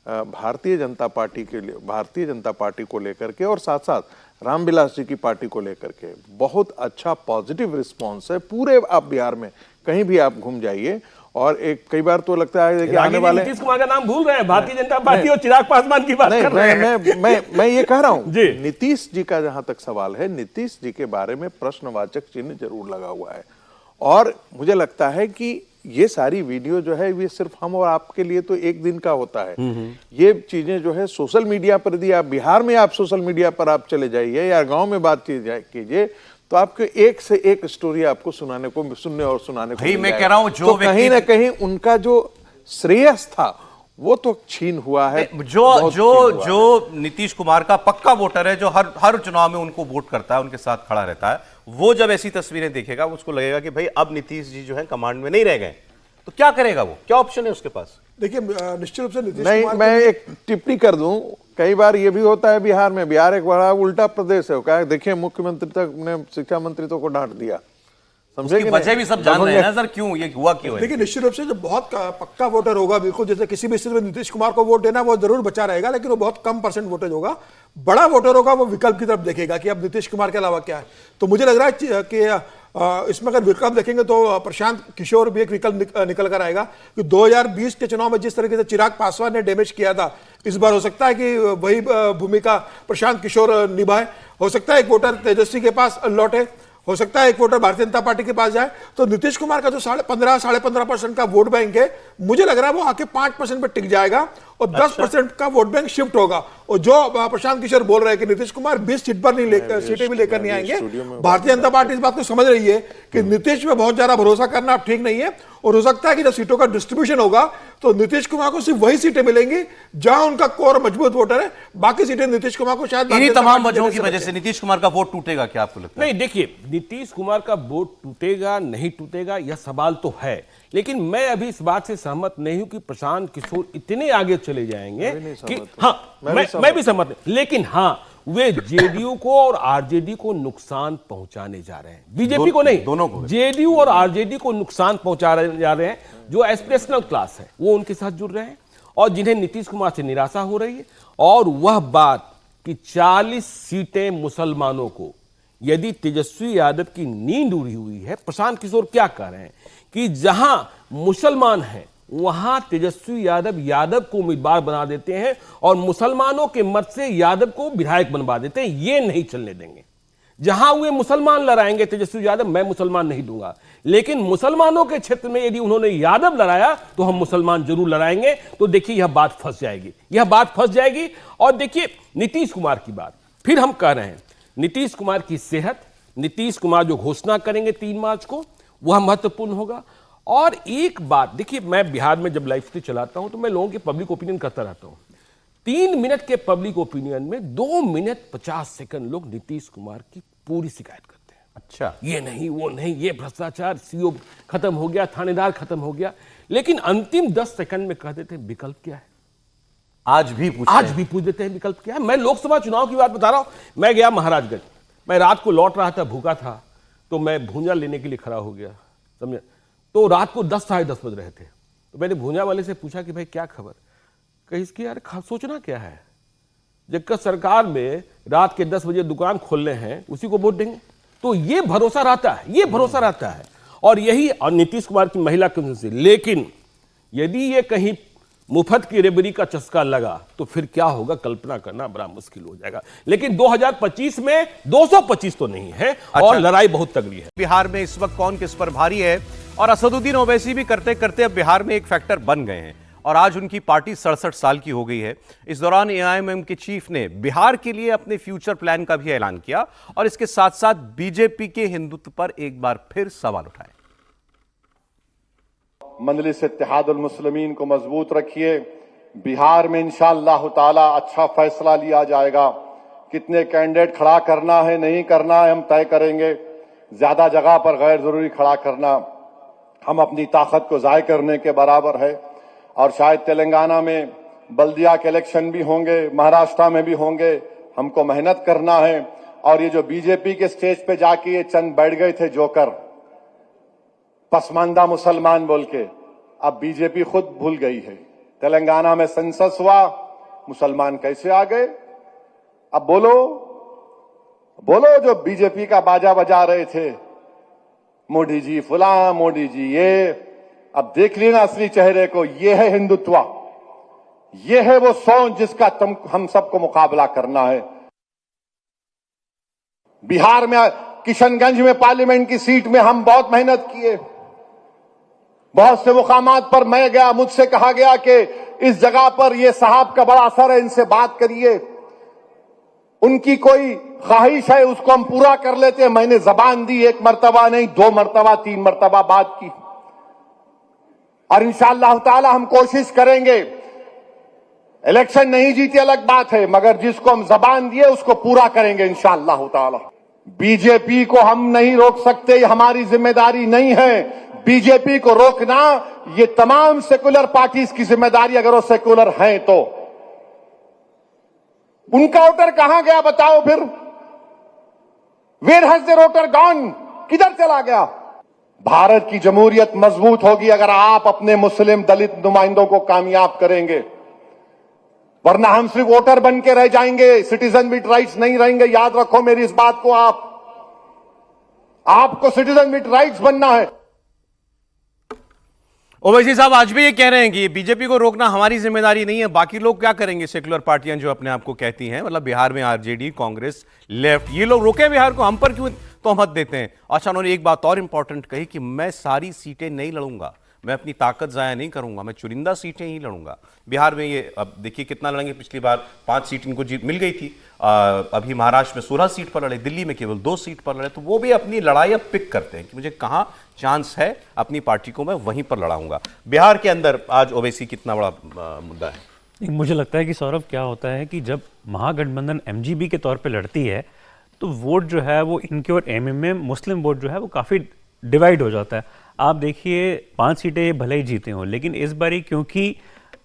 भारतीय जनता पार्टी को लेकर के, और साथ साथ रामविलास जी की पार्टी को लेकर के बहुत अच्छा पॉजिटिव रिस्पॉन्स है पूरे आप बिहार में कहीं भी आप घूम जाइए। और एक कई बार तो लगता है कि आने वाले नीतीश कुमार का नाम भूल रहे हैं, भारतीय जनता पार्टी और चिराग पासवान की बात कर रहे हैं। मैं ये कह रहा हूं जी। नीतीश जी का जहां तक सवाल है, नीतीश जी के बारे में प्रश्नवाचक चिन्ह जरूर लगा हुआ है। और मुझे लगता है कि ये सारी वीडियो जो है ये सिर्फ हम और आपके लिए तो एक दिन का होता है। ये चीजें जो है सोशल मीडिया पर, यदि आप बिहार में आप सोशल मीडिया पर आप चले जाइए या गांव में बात कीजिए, तो आपको एक से एक स्टोरी आपको सुनने को भाई मैं कह रहा हूं जो तो कहीं ना कहीं उनका जो श्रेयस था वो तो छीन हुआ है। जो नीतीश कुमार का पक्का वोटर है, जो हर चुनाव में उनको वोट करता है, उनके साथ खड़ा रहता है, वो जब ऐसी तस्वीरें देखेगा उसको लगेगा कि भाई अब नीतीश जी जो है कमांड में नहीं रह गए, तो क्या करेगा वो? क्या ऑप्शन है उसके पास? देखिए निश्चित रूप से नीतीश नहीं, कुमार मैं एक टिप्पणी कर दूं, कई बार ये भी होता है बिहार में, बिहार एक बड़ा उल्टा प्रदेश है। क्या देखिए, मुख्यमंत्री तक ने शिक्षा मंत्री तो को डांट दिया, समझे कि वजह भी सब जान रहे हैं ना सर, क्यों ये हुआ क्यों है? देखिए निश्चित रूप से जो बहुत पक्का वोटर होगा, बिल्कुल जैसे किसी भी स्थिति में नीतीश कुमार को वोट देना वो जरूर बचा रहेगा, लेकिन वो बहुत कम परसेंट वोटेज होगा। बड़ा वोटर होगा वो विकल्प की तरफ देखेगा कि अब नीतीश कुमार के अलावा क्या है। तो मुझे लग रहा है कि इसमें अगर विकल्प देखेंगे तो प्रशांत किशोर भी एक विकल्प निकल कर आएगा कि 2020 के चुनाव में जिस तरीके से चिराग पासवान ने डैमेज किया था, इस बार हो सकता है कि वही भूमिका प्रशांत किशोर निभाए। हो सकता है एक वोटर तेजस्वी के पास लौटे, हो सकता है एक वोटर भारतीय जनता पार्टी के पास जाए। तो नीतीश कुमार का जो 15.5% का वोट बैंक है, मुझे लग रहा है वो आके 5% पर टिक जाएगा और 10% का वोट बैंक शिफ्ट होगा। और जो प्रशांत किशोर बोल रहे हैं कि नीतीश कुमार 20 सीटें भी लेकर नहीं आएंगे, भारतीय जनता पार्टी इस बात को समझ रही है कि नीतीश में बहुत ज्यादा भरोसा करना अब ठीक नहीं है। और हो सकता है कि जब सीटों का डिस्ट्रीब्यूशन होगा तो नीतीश कुमार को सिर्फ वही सीटें मिलेंगी जहां उनका कोर मजबूत वोटर है, बाकी सीटें नीतीश कुमार को शायद इन्हीं तमाम वजहों की वजह से नीतीश कुमार का वोट टूटेगा। क्या आपको लगता है? नहीं, देखिए नीतीश कुमार का वोट टूटेगा नहीं टूटेगा यह सवाल तो है, लेकिन मैं अभी इस बात से सहमत नहीं हूं कि प्रशांत किशोर इतने आगे चले जाएंगे कि हाँ, मैं भी सहमत नहीं, लेकिन हाँ वे जेडीयू को और आरजेडी को नुकसान पहुंचाने जा रहे हैं। बीजेपी को नहीं, दोनों को। जेडीयू और आरजेडी को नुकसान पहुंचाने जा रहे हैं। जो एस्पिरेशनल क्लास है वो उनके साथ जुड़ रहे हैं और जिन्हें नीतीश कुमार से निराशा हो रही है। और वह बात कि 40 सीटें मुसलमानों को, यदि तेजस्वी यादव की नींद उड़ी हुई है, प्रशांत किशोर क्या कह रहे हैं कि जहां मुसलमान हैं वहां तेजस्वी यादव को उम्मीदवार बना देते हैं और मुसलमानों के मत से यादव को विधायक बनवा देते हैं। ये नहीं चलने देंगे। जहां वे मुसलमान लड़ाएंगे तेजस्वी यादव, मैं मुसलमान नहीं दूंगा, लेकिन मुसलमानों के क्षेत्र में यदि उन्होंने यादव लड़ाया तो हम मुसलमान जरूर लड़ाएंगे। तो देखिए यह बात फंस जाएगी, यह बात फंस जाएगी। और देखिए नीतीश कुमार की बात, फिर हम कह रहे हैं नीतीश कुमार की सेहत, नीतीश कुमार जो घोषणा करेंगे 3 मार्च को, वह महत्वपूर्ण होगा। और एक बात देखिए, मैं बिहार में जब लाइव स्ट्रीम चलाता हूं तो मैं लोगों के पब्लिक ओपिनियन करता रहता हूं। 3 मिनट के पब्लिक ओपिनियन में 2 मिनट 50 सेकंड लोग नीतीश कुमार की पूरी शिकायत करते हैं। अच्छा, ये नहीं, वो नहीं, ये भ्रष्टाचार, सीओ खत्म हो गया, थानेदार खत्म हो गया, लेकिन अंतिम 10 सेकंड में कह देते हैं विकल्प क्या है। आज भी पूछ देते हैं विकल्प क्या है। मैं लोकसभा चुनाव की बात बता रहा हूं। मैं गया महाराजगंज, मैं रात को लौट रहा था, भूखा था, तो मैं भूंजा लेने के लिए खड़ा हो गया, समझे। तो रात को 10 साढ़े 10 बज रहे थे। तो मैंने भूंजा वाले से पूछा कि भाई क्या खबर, कहीं इसकी यार सोचना क्या है, जबकि सरकार में रात के 10 बजे दुकान खोलने हैं, उसी को वोट देंगे। तो ये भरोसा रहता है, ये भरोसा रहता है। और यही और नीतीश कुमार की महिला कौंसिल। लेकिन यदि ये कहीं मुफ्त की रेबरी का चस्का लगा तो फिर क्या होगा, कल्पना करना बड़ा मुश्किल हो जाएगा। लेकिन 2025 में 225 तो नहीं है। और लड़ाई बहुत तगड़ी है। बिहार में इस वक्त कौन किस पर भारी है, और असदुद्दीन ओवैसी भी करते करते अब बिहार में एक फैक्टर बन गए हैं और आज उनकी पार्टी 67 साल की हो गई है। इस दौरान एआईएमएम के चीफ ने बिहार के लिए अपने फ्यूचर प्लान का भी ऐलान किया और इसके साथ साथ बीजेपी के हिंदुत्व पर एक बार फिर सवाल उठाए। मजलिस इत्तेहादुल मुस्लिमीन को मजबूत रखिए। बिहार में इंशाअल्लाह ताला अच्छा फैसला लिया जाएगा। कितने कैंडिडेट खड़ा करना है, नहीं करना है, हम तय करेंगे। ज्यादा जगह पर गैर जरूरी खड़ा करना हम अपनी ताकत को जाय करने के बराबर है। और शायद तेलंगाना में बल्दिया के इलेक्शन भी होंगे, महाराष्ट्र में भी होंगे। हमको मेहनत करना है। और ये जो बीजेपी के स्टेज पे जाके ये चंद बैठ गए थे जोकर, पसमानदा मुसलमान बोल के, अब बीजेपी खुद भूल गई है। तेलंगाना में सेंसस हुआ, मुसलमान कैसे आ गए? अब बोलो जो बीजेपी का बाजा बजा रहे थे, मोदी जी फुला, मोदी जी ये, अब देख लेना असली चेहरे को। ये है हिंदुत्व, ये है वो सोच जिसका हम सबको मुकाबला करना है। बिहार में किशनगंज में पार्लियामेंट की सीट में हम बहुत मेहनत किए। बहुत से मुकामात पर मैं गया, मुझसे कहा गया कि इस जगह पर ये साहब का बड़ा असर है, इनसे बात करिए। उनकी कोई ख्वाहिश है उसको हम पूरा कर लेते हैं। मैंने जबान दी, 1 मरतबा नहीं, 2 मरतबा 3 मरतबा बात की। और इंशाअल्लाह ताला हम कोशिश करेंगे। इलेक्शन नहीं जीते अलग बात है, मगर जिसको हम जबान दिए उसको पूरा करेंगे इंशाअल्लाह ताला। बीजेपी को हम नहीं रोक सकते, ये हमारी जिम्मेदारी नहीं है। बीजेपी को रोकना ये तमाम सेकुलर पार्टीज की जिम्मेदारी, अगर वो सेकुलर हैं तो। उनका वोटर कहां गया बताओ फिर? Where has the voter gone? किधर चला गया? भारत की जमहूरियत मजबूत होगी अगर आप अपने मुस्लिम दलित नुमाइंदों को कामयाब करेंगे, वरना हम सिर्फ वोटर बन के रह जाएंगे, सिटीजन विद राइट्स नहीं रहेंगे। याद रखो मेरी इस बात को। आपको सिटीजन विद राइट्स बनना है। ओवैसी साहब आज भी ये कह रहे हैं कि बीजेपी को रोकना हमारी जिम्मेदारी नहीं है, बाकी लोग क्या करेंगे? सेकुलर पार्टियां जो अपने आप को कहती हैं, मतलब बिहार में आरजेडी, कांग्रेस, लेफ्ट, ये लोग रोके बिहार को, हम पर क्यों तोहमत देते हैं? अच्छा, उन्होंने एक बात और इंपॉर्टेंट कही कि मैं सारी सीटें नहीं लड़ूंगा, मैं अपनी ताकत जाया नहीं करूंगा, मैं चुनिंदा सीटें ही लड़ूंगा। बिहार में ये अब देखिए कितना लड़ेंगे। पिछली बार 5 सीट इनको जीत मिल गई थी। अभी महाराष्ट्र में 16 सीट पर लड़े, दिल्ली में केवल 2 सीट पर लड़े। तो वो भी अपनी लड़ाई अब पिक करते हैं कि मुझे कहाँ चांस है, अपनी पार्टी को मैं वहीं पर लड़ाऊंगा। बिहार के अंदर आज ओवैसी कितना बड़ा मुद्दा है? मुझे लगता है कि सौरभ क्या होता है कि जब महागठबंधन एमजीबी के तौर पे लड़ती है तो वोट जो है वो इनके और एमएमएम मुस्लिम वोट जो है वो काफ़ी डिवाइड हो जाता है। आप देखिए 5 सीटें भले ही जीते हों, लेकिन इस बारी क्योंकि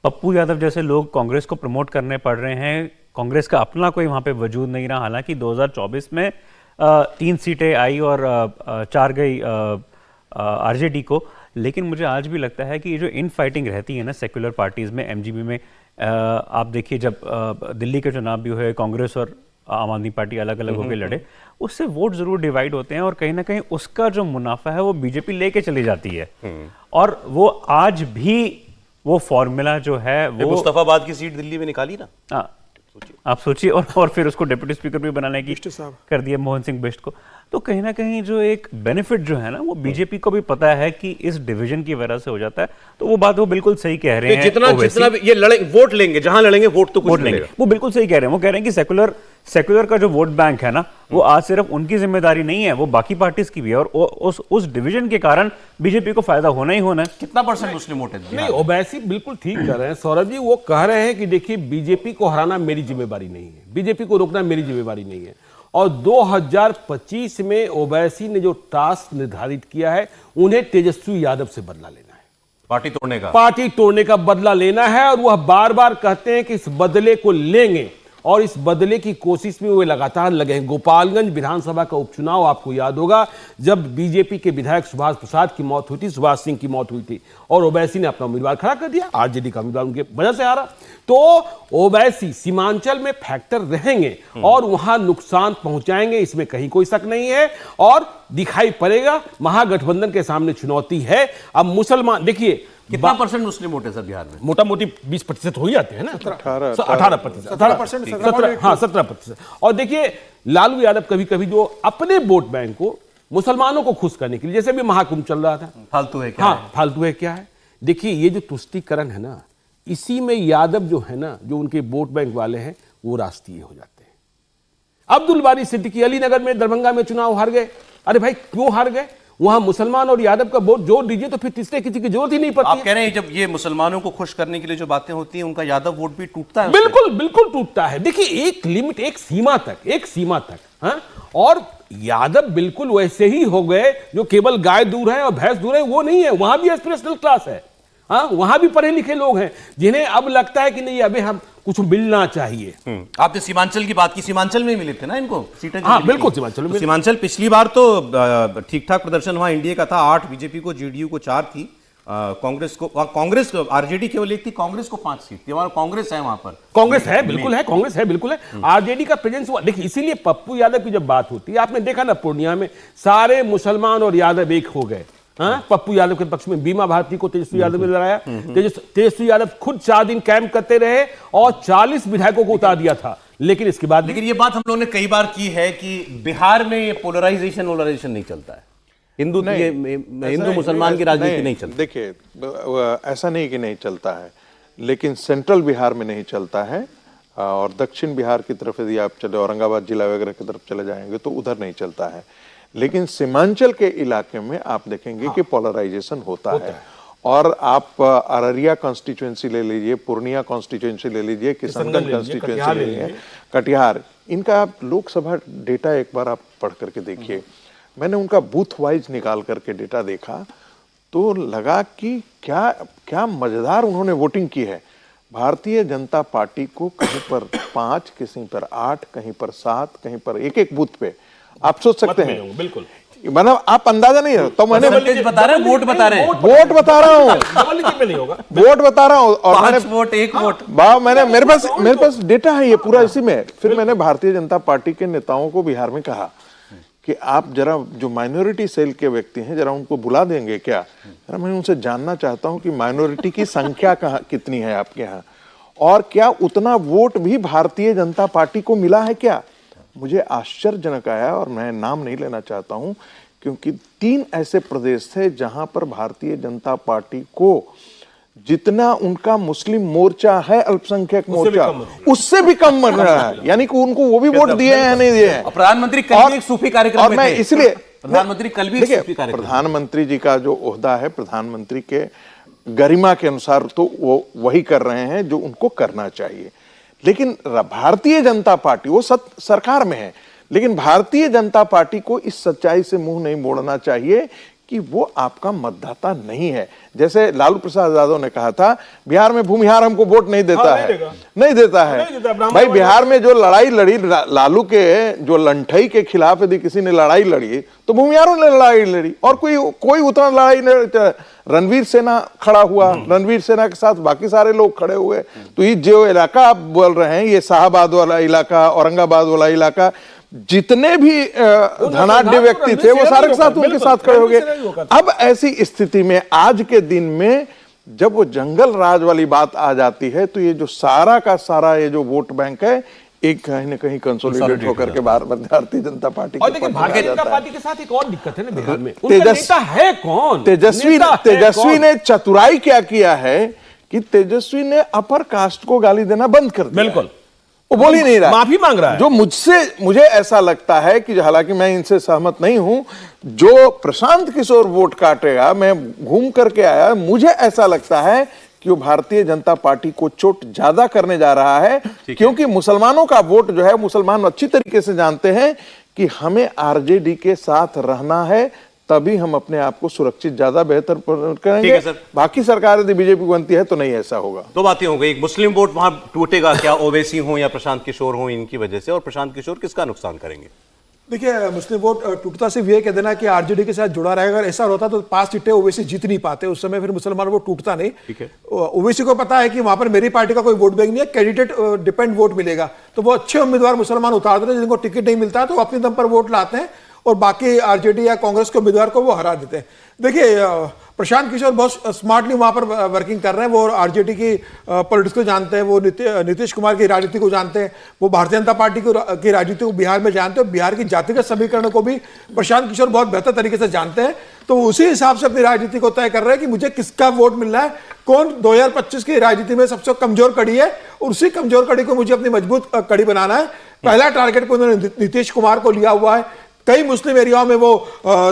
पप्पू यादव जैसे लोग कांग्रेस को प्रमोट करने पड़ रहे हैं, कांग्रेस का अपना कोई वहाँ पे वजूद नहीं रहा। हालांकि 2024 में 3 सीटें आई और 4 गई आरजेडी को, लेकिन मुझे आज भी लगता है कि ये जो इन फाइटिंग रहती है ना सेक्युलर पार्टीज में, एमजीपी में, आप देखिए जब दिल्ली के चुनाव भी हुए, कांग्रेस और आम आदमी पार्टी अलग अलग होकर लड़े, उससे वोट जरूर डिवाइड होते हैं और कहीं ना कहीं उसका जो मुनाफा है वो बीजेपी लेके चली जाती है। और वो आज भी वो फॉर्मूला जो है वो मुस्तफाबाद की सीट दिल्ली में निकाली ना, आप सोचिए, और फिर उसको डिप्टी स्पीकर भी बनाने की कर दिया मोहन सिंह बिष्ट को। तो कहीं ना कहीं जो एक बेनिफिट जो है ना वो बीजेपी को भी पता है कि इस डिवीजन की वजह से हो जाता है। तो वो बात वो बिल्कुल सही कह रहे हैं, जितना भी ये वोट लेंगे, जहां लड़ेंगे वोट तो कुछ लेंगे, वो बिल्कुल सही कह रहे हैं। वो कह रहे हैं कि सेक्युलर का जो वोट बैंक है ना वो आज सिर्फ उनकी जिम्मेदारी नहीं है, वो बाकी पार्टीज की भी है, और उस डिवीजन के कारण बीजेपी को फायदा होना ही होना है। कितना % मुस्लिम वोट है? नहीं, ओवैसी बिल्कुल ठीक कर रहे हैं सौरभ जी। वो कह रहे हैं कि देखिए बीजेपी को हराना मेरी जिम्मेदारी नहीं है, बीजेपी को रोकना मेरी जिम्मेदारी नहीं है। और 2025 में ओवैसी ने जो टास्क निर्धारित किया है, उन्हें तेजस्वी यादव से बदला लेना है, पार्टी तोड़ने का बदला लेना है। और वह बार बार कहते हैं कि इस बदले को लेंगे, और इस बदले की कोशिश में वे लगातार लगे हैं। गोपालगंज विधानसभा का उपचुनाव आपको याद होगा, जब बीजेपी के विधायक सुभाष प्रसाद की मौत हुई थी, सुभाष सिंह की मौत हुई थी, और ओवैसी ने अपना उम्मीदवार खड़ा कर दिया, आरजेडी का उम्मीदवार उनके वजह से हारा। तो ओवैसी सीमांचल में फैक्टर रहेंगे और वहां नुकसान पहुंचाएंगे, इसमें कहीं कोई शक नहीं है। और दिखाई पड़ेगा, महागठबंधन के सामने चुनौती है। अब मुसलमान देखिए कितना % मुस्लिम वोट है सर बिहार में? मोटा मोटी 20% हो ही जाते हैं ना, 18%, 17%। और देखिए लालू यादव कभी कभी जो अपने वोट बैंक को मुसलमानों को खुश करने के लिए, जैसे भी महाकुंभ चल रहा था, फालतू है क्या? हाँ, फालतू है क्या है। देखिए ये जो तुष्टीकरण है ना, इसी में यादव जो है ना, जो उनके वोट बैंक वाले हैं, वो राष्ट्रीय हो जाते हैं। अब्दुल बारी सिद्दीकी अलीनगर में, दरभंगा में चुनाव हार गए। अरे भाई क्यों हार गए? वहां मुसलमान और यादव का वोट जोड़ दीजिए तो फिर तीसरे किसी की जरूरत ही नहीं पड़ती। आप कह रहे हैं जब ये मुसलमानों को खुश करने के लिए जो बातें होती हैं, उनका यादव वोट भी टूटता है? बिल्कुल बिल्कुल टूटता है। देखिए एक लिमिट, एक सीमा तक, हाँ? और यादव बिल्कुल वैसे ही हो गए जो केवल गाय दूर है और भैंस दूर है, वो नहीं है। वहां भी एस्पिरेशनल क्लास है, हाँ, वहां भी पढ़े लिखे लोग हैं जिन्हें अब लगता है कि नहीं, अबे हम कुछ मिलना चाहिए। आपने सीमांचल की बात की, सीमांचल में मिले थे ना इनको सीटें? हाँ बिल्कुल, सीमांचल में। सीमांचल पिछली बार तो ठीक ठाक प्रदर्शन वहां इंडिया का था, 8 बीजेपी को, जेडीयू को 4 थी, कांग्रेस आरजेडी केवल 1 थी, कांग्रेस को 5 सीट थी। हमारा कांग्रेस है वहां पर, कांग्रेस है, बिल्कुल है, कांग्रेस है, बिल्कुल है। आरजेडी का प्रेजेंस हुआ। देखिए इसीलिए पप्पू यादव की जब बात होती है, आपने देखा ना पूर्णिया में सारे मुसलमान और यादव एक हो गए। हाँ? पप्पू यादव के पक्ष में बीमा भारती को तेजस्वी यादव ने लड़ाया। तेजस्वी यादव खुद 4 दिन कैंप करते रहे और 40 विधायकों को उतार दिया था। लेकिन इसके बाद, लेकिन ये बात हम लोगों ने कई बार की है कि बिहार में ये पोलराइजेशन नहीं चलता है, हिंदू मुसलमान की राजनीति नहीं चलती। देखिए ऐसा नहीं कि नहीं चलता है, लेकिन सेंट्रल बिहार में नहीं चलता है, और दक्षिण बिहार की तरफ यदि आप चले, औरंगाबाद जिला वगैरह की तरफ चले जाएंगे तो उधर नहीं चलता है। लेकिन सीमांचल के इलाके में आप देखेंगे कि पोलराइजेशन होता है। और आप अररिया कॉन्स्टिट्यूएंसी ले लीजिए, पूर्णिया कॉन्स्टिट्यूएंसी ले लीजिए, किशनगंज कॉन्स्टिट्यूएंसी ले लीजिए, कटिहार, इनका आप लोकसभा डेटा एक बार आप पढ़ करके देखिए। मैंने उनका बूथ वाइज निकाल करके डेटा देखा तो लगा कि क्या क्या मजेदार उन्होंने वोटिंग की है। भारतीय जनता पार्टी को कहीं पर 5, किसी पर 8, कहीं पर 7, कहीं पर एक बूथ पे, आप सोच सकते हैं, बिल्कुल, मतलब आप अंदाजा नहीं है। तो मैंने बता रहे हैं, वोट बता रहे हैं, वोट बता रहा हूँ, वोट बता रहा हूँ, और 5 वोट 1 वोट, मैंने मेरे पास डेटा है ये पूरा इसी में। फिर मैंने भारतीय जनता पार्टी के नेताओं को बिहार में कहा कि आप जरा जो माइनॉरिटी सेल के व्यक्ति हैं, जरा उनको बुला देंगे क्या? जरा मैं उनसे जानना चाहता हूं कि माइनॉरिटी की संख्या कितनी है आपके यहाँ, और क्या उतना वोट भी भारतीय जनता पार्टी को मिला है क्या? मुझे आश्चर्यजनक आया, और मैं नाम नहीं लेना चाहता हूं क्योंकि 3 ऐसे प्रदेश थे जहां पर भारतीय जनता पार्टी को जितना उनका मुस्लिम मोर्चा है, अल्पसंख्यक मोर्चा, उससे भी कम मिल रहा है। यानी कि उनको वो भी वोट दिए हैं, नहीं दिए हैं। प्रधानमंत्री कल भी एक सूफी कार्यक्रम में थे, इसलिए प्रधानमंत्री कल भी एक सूफी कार्यक्रम, प्रधानमंत्री जी का जो ओहदा है, प्रधानमंत्री के गरिमा के अनुसार तो वो वही कर रहे हैं जो उनको करना चाहिए। लेकिन भारतीय जनता पार्टी, वो सरकार में है, लेकिन भारतीय जनता पार्टी को इस सच्चाई से मुंह नहीं मोड़ना चाहिए कि वो आपका मतदाता नहीं है। जैसे लालू प्रसाद यादव ने कहा था बिहार में भूमिहार हमको वोट नहीं देता है, नहीं देता है। भाई बिहार में जो लड़ाई लड़ी लालू के जो लंठई के खिलाफ यदि किसी ने लड़ाई लड़ी तो भूमिहारों ने लड़ाई लड़ी, और कोई उतना लड़ाई नहीं। रणवीर सेना खड़ा हुआ, रणवीर सेना के साथ बाकी सारे लोग खड़े हुए। तो ये जो इलाका आप बोल रहे हैं, ये शाहबाद वाला इलाका, औरंगाबाद वाला इलाका, जितने भी धनाढ्य व्यक्ति थे वो सारे के साथ उनके साथ खड़े हो गए। अब ऐसी स्थिति में आज के दिन में जब वो जंगल राज वाली बात आ जाती है तो ये जो सारा का सारा ये जो वोट बैंक है एक कहीं ना कहीं कंसोलिडेट होकर के बाहर भारतीय जनता पार्टी और देखिए भारतीय जनता पार्टी के साथ एक और दिक्कत है ना बिहार में, उनका नेता है कौन? तेजस्वी ने चतुराई क्या किया है कि तेजस्वी ने अपर कास्ट को गाली देना बंद कर दिया। बिल्कुल, वो बोल ही नहीं रहा, माफी मांग रहा है। जो मुझे ऐसा लगता है कि हालांकि मैं इनसे सहमत नहीं हूं, जो प्रशांत किशोर वोट काटेगा, मैं घूम करके आया, मुझे ऐसा लगता है कि वो भारतीय जनता पार्टी को चोट ज्यादा करने जा रहा है, क्योंकि मुसलमानों का वोट जो है, मुसलमान अच्छी तरीके से जानते हैं कि हमें आरजेडी के साथ रहना है, तभी हम अपने आप को सुरक्षित ज्यादा बेहतर करेंगे। बाकी सरकार यदि बीजेपी बनती है तो नहीं ऐसा होगा। दो बातें हो गई, एक मुस्लिम वोट वहां टूटेगा क्या ओवैसी हो या प्रशांत किशोर हो इनकी वजह से, और प्रशांत किशोर किसका नुकसान करेंगे? देखिए मुस्लिम वोट टूटता सिर्फ ये कह देना कि आरजेडी के साथ जुड़ा रहेगा, अगर ऐसा होता तो 5 सीटें ओवैसी जीत नहीं पाते, उस समय फिर मुसलमान वोट टूटता नहीं। ठीक है, ओवैसी को पता है कि वहां पर मेरी पार्टी का कोई वोट बैंक नहीं है, कैंडिडेट डिपेंड वोट मिलेगा, तो वो अच्छे उम्मीदवार मुसलमान उतार देते हैं, जिनको टिकट नहीं मिलता है तो वो अपने दम पर वोट लाते हैं और बाकी आरजेडी या कांग्रेस के उम्मीदवार को वो हरा देते हैं। देखिए प्रशांत किशोर बहुत स्मार्टली वहां पर वर्किंग कर रहे हैं, वो आरजेडी की पॉलिटिक्स को जानते हैं, वो नीतीश कुमार की राजनीति को जानते हैं, वो भारतीय जनता पार्टी की राजनीति को बिहार में जानते हैं, बिहार की जातिगत समीकरण को भी प्रशांत किशोर बहुत बेहतर तरीके से जानते हैं। तो उसी हिसाब से अपनी राजनीति को तय कर रहे हैं कि मुझे किसका वोट मिलना है, कौन 2025 की राजनीति में सबसे कमजोर कड़ी है, और उसी कमजोर कड़ी को मुझे अपनी मजबूत कड़ी बनाना है। पहला टारगेट को उन्होंने नीतीश कुमार को लिया हुआ है। कई मुस्लिम एरियाओं में वो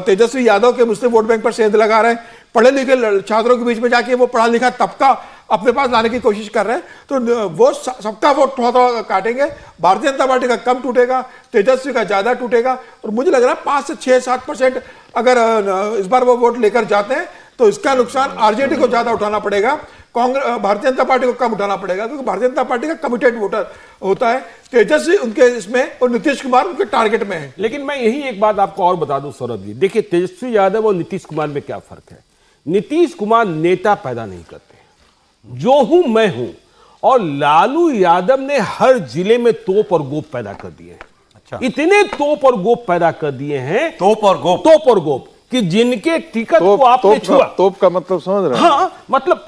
तेजस्वी यादव के मुस्लिम वोट बैंक पर सेंध लगा रहे हैं, पढ़े लिखे छात्रों के बीच में जाके वो पढ़ा लिखा तबका अपने पास लाने की कोशिश कर रहे हैं। तो वो सबका वोट थोड़ा थोड़ा काटेंगे, भारतीय जनता पार्टी का कम टूटेगा, तेजस्वी का ज्यादा टूटेगा, और मुझे लग रहा है 5 से 6-7% अगर इस बार वो वोट लेकर जाते हैं तो इसका नुकसान आरजेडी को ज्यादा उठाना पड़ेगा, कांग्रेस भारतीय जनता पार्टी को कम उठाना पड़ेगा, क्योंकि भारतीय जनता पार्टी का कमिटेड वोटर होता है, तेजस्वी उनके इसमें और नीतीश कुमार उनके टारगेट में है। लेकिन मैं यही एक बात आपको और बता दूं सौरभ जी, देखिए तेजस्वी यादव और नीतीश कुमार में क्या फर्क है। नीतीश कुमार नेता पैदा नहीं करते, जो हूं मैं हूं, और लालू यादव ने हर जिले में तोप और गोप पैदा कर दिए हैं। अच्छा, इतने तोप और गोप पैदा कर दिए हैं, तोप और गोप कि जिनके टिकट को आपने छुआ। तोप का मतलब समझ रहे हैं? हाँ, मतलब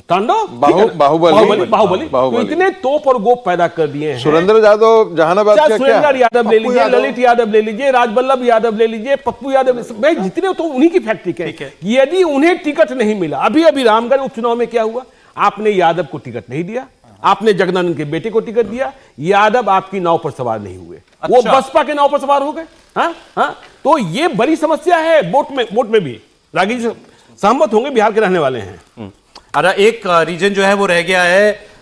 तांडव बाहुबली तो इतने तोप और गोप पैदा कर दिए हैं। सुरेंद्र यादव जहानाबाद का, सुरेंद्र यादव ले लीजिए, ललित यादव ले लीजिए, राजबल्लभ यादव ले लीजिए, पप्पू यादव, भाई जितने तो उन्हीं की फैक्ट्री है। यदि उन्हें टिकट नहीं मिला, अभी रामगढ़ उपचुनाव में क्या हुआ, आपने यादव को टिकट नहीं दिया, आपने जगदानंद के बेटे को टिकट दिया, यादव आपकी नाव पर सवार नहीं हुए। अच्छा। वो बसपा के नाव पर सवार हो गए। हाँ, तो ये बड़ी समस्या है वोट में भी। रागी जी सहमत होंगे, बिहार के रहने वाले हैं। अरे एक रीजन जो है वो रह गया है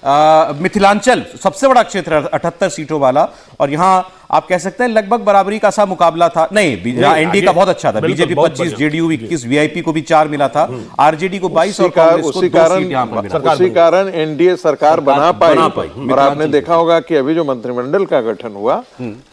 मिथिलांचल, सबसे बड़ा क्षेत्र 78 सीटों वाला, और यहां आप कह सकते हैं लगभग बराबरी का सा मुकाबला था। नहीं, एनडीए का बहुत अच्छा था, बीजेपी 25, जेडीयू 21, वीआईपी को भी 4 मिला था, आरजेडी को 22 और कांग्रेस को 2 सीट यहां पर मिला। उसी कारण एनडीए सरकार बना पाई। और आपने देखा होगा कि अभी जो मंत्रिमंडल का गठन हुआ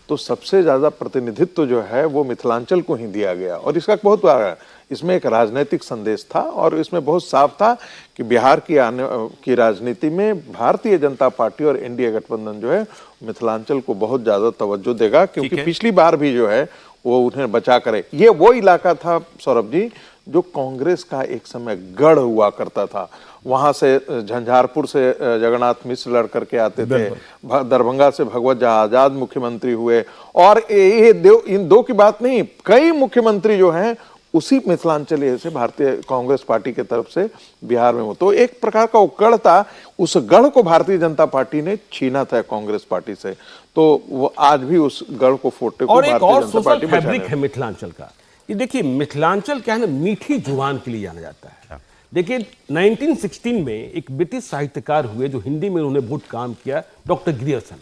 तो सबसे ज्यादा प्रतिनिधित्व जो है वो मिथिलांचल को ही दिया गया, और इसका बहुत बड़ा इसमें एक राजनीतिक संदेश था, और इसमें बहुत साफ था कि बिहार की राजनीति में भारतीय जनता पार्टी और एनडीए गठबंधन जो है मिथिलांचल को बहुत ज्यादा तवज्जो देगा, क्योंकि पिछली बार भी जो है वो उन्हें बचा करे। ये वो इलाका था सौरभ जी जो कांग्रेस का एक समय गढ़ हुआ करता था। वहां से झंझारपुर से जगन्नाथ मिश्र लड़ करके आते थे, दरभंगा से भगवत आजाद मुख्यमंत्री हुए, और ये इन दो की बात नहीं, कई मुख्यमंत्री जो हैं उसी मिथिलांचल से भारतीय कांग्रेस पार्टी की तरफ से बिहार में हो। तो एक प्रकार का वो गढ़ था, उस गढ़ को भारतीय जनता पार्टी ने छीना था कांग्रेस पार्टी से, तो वो आज भी उस गढ़ को फोड़ने को भारतीय जनता पार्टी फैब्रिक है मिथिलांचल का। ये देखिए मिथिलांचल क्या है ना, मीठी जुबान के लिए जाना जाता है। देखिए 1916 में एक ब्रिटिश साहित्यकार हुए जो हिंदी में उन्होंने बहुत काम किया, डॉक्टर ग्रियर्सन।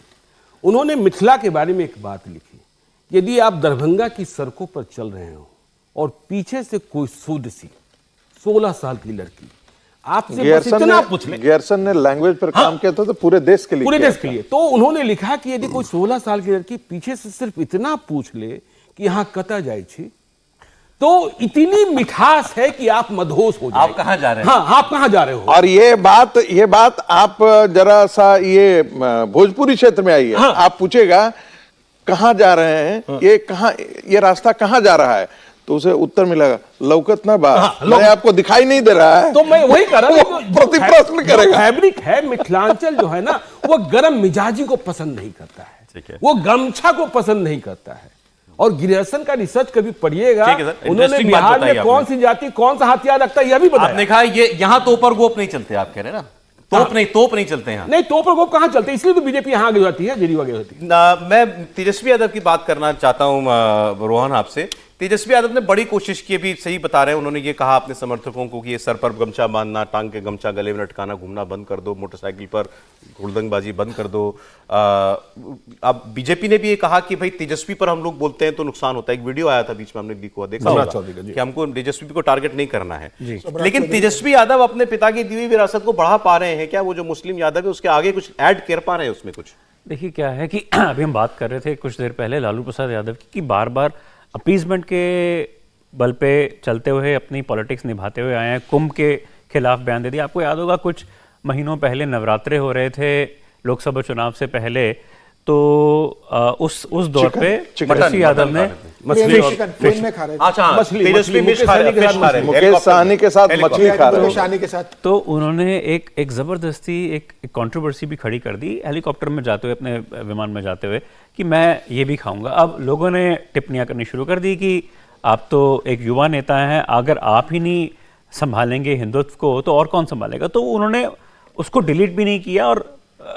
उन्होंने मिथिला के बारे में एक बात लिखी, यदि आप दरभंगा की सड़कों पर चल रहे हो और पीछे से कोई सूद सी 16 साल की लड़की आपसे बस इतना पूछ ले। गेरसन ने लैंग्वेज पर काम किया था तो पूरे देश के लिए पूरे किया देश के लिए। तो उन्होंने लिखा कि यदि कोई 16 साल की लड़की पीछे से सिर्फ इतना पूछ ले कि यहां कता जाए छी, तो इतनी मिठास है कि आप मदहोश हो जाए। आप कहां जा रहे हैं? हाँ, आप कहां जा रहे हो? और ये बात आप जरा सा ये भोजपुरी क्षेत्र में आई है। हाँ। आप पूछेगा कहां जा रहे हैं, ये रास्ता कहां जा रहा है, तो उसे उत्तर मिलेगा लौकत ना बा, मैं आपको दिखाई नहीं दे रहा है। तो मैं वही कर रहा हूं, प्रति प्रश्न करेगा। फैब्रिक है मिथिलांचल जो है ना, वो गरम मिजाजी को पसंद नहीं करता है, वो गमछा को पसंद नहीं करता है। और गिरिरासन का रिसर्च कभी पढ़िएगा, उन्होंने Interesting बात बिहार बताई में कौन सी जाति कौन सा हथियार रखता है यह भी बताया। आपने कहा ये यहां तोपर गोप नहीं चलते, आप कह रहे हैं ना, तोप नहीं चलते हैं। नहीं, तोप और गोप कहां चलते, इसलिए तो बीजेपी यहां आगे जाती है, जेडीयू आगे होती है। मैं तेजस्वी यादव की बात करना चाहता हूं रोहन आपसे। तेजस्वी यादव ने बड़ी कोशिश की, अभी सही बता रहे हैं, उन्होंने ये कहा अपने समर्थकों को कि ये सर पर गमछा बांधना, टांग के गमछा गले में लटकाना, घूमना बंद कर दो, मोटरसाइकिल पर हुड़दंगबाजी बंद कर दो। अब बीजेपी ने भी ये कहा कि भाई तेजस्वी पर हम लोग बोलते हैं तो नुकसान होता है। एक वीडियो आया था बीच में, हमने देखा होगा कि हमको तेजस्वी को टारगेट नहीं करना है, लेकिन तेजस्वी यादव अपने पिता की दी हुई विरासत को बढ़ा पा रहे हैं क्या? वो जो मुस्लिम यादव है उसके आगे कुछ ऐड कर पा रहे हैं उसमें कुछ? देखिए क्या है कि अभी हम बात कर रहे थे कुछ देर पहले लालू प्रसाद यादव की कि बार बार अपीजमेंट के बल पे चलते हुए अपनी पॉलिटिक्स निभाते हुए आए हैं, कुंभ के खिलाफ बयान दे दिया। आपको याद होगा कुछ महीनों पहले नवरात्रे हो रहे थे लोकसभा चुनाव से पहले, तो उस दौर पे तेजस्वी यादव ने मुकेश सहनी के साथ मछली खा रहे थे, तो उन्होंने एक जबरदस्ती एक कंट्रोवर्सी भी खड़ी कर दी हेलीकॉप्टर में जाते हुए, अपने विमान में जाते हुए, कि मैं ये भी खाऊंगा। अब लोगों ने टिप्पणियां करनी शुरू कर दी कि आप तो एक युवा नेता हैं, अगर आप ही नहीं संभालेंगे हिंदुत्व को तो और कौन संभालेगा। तो उन्होंने उसको डिलीट भी नहीं किया और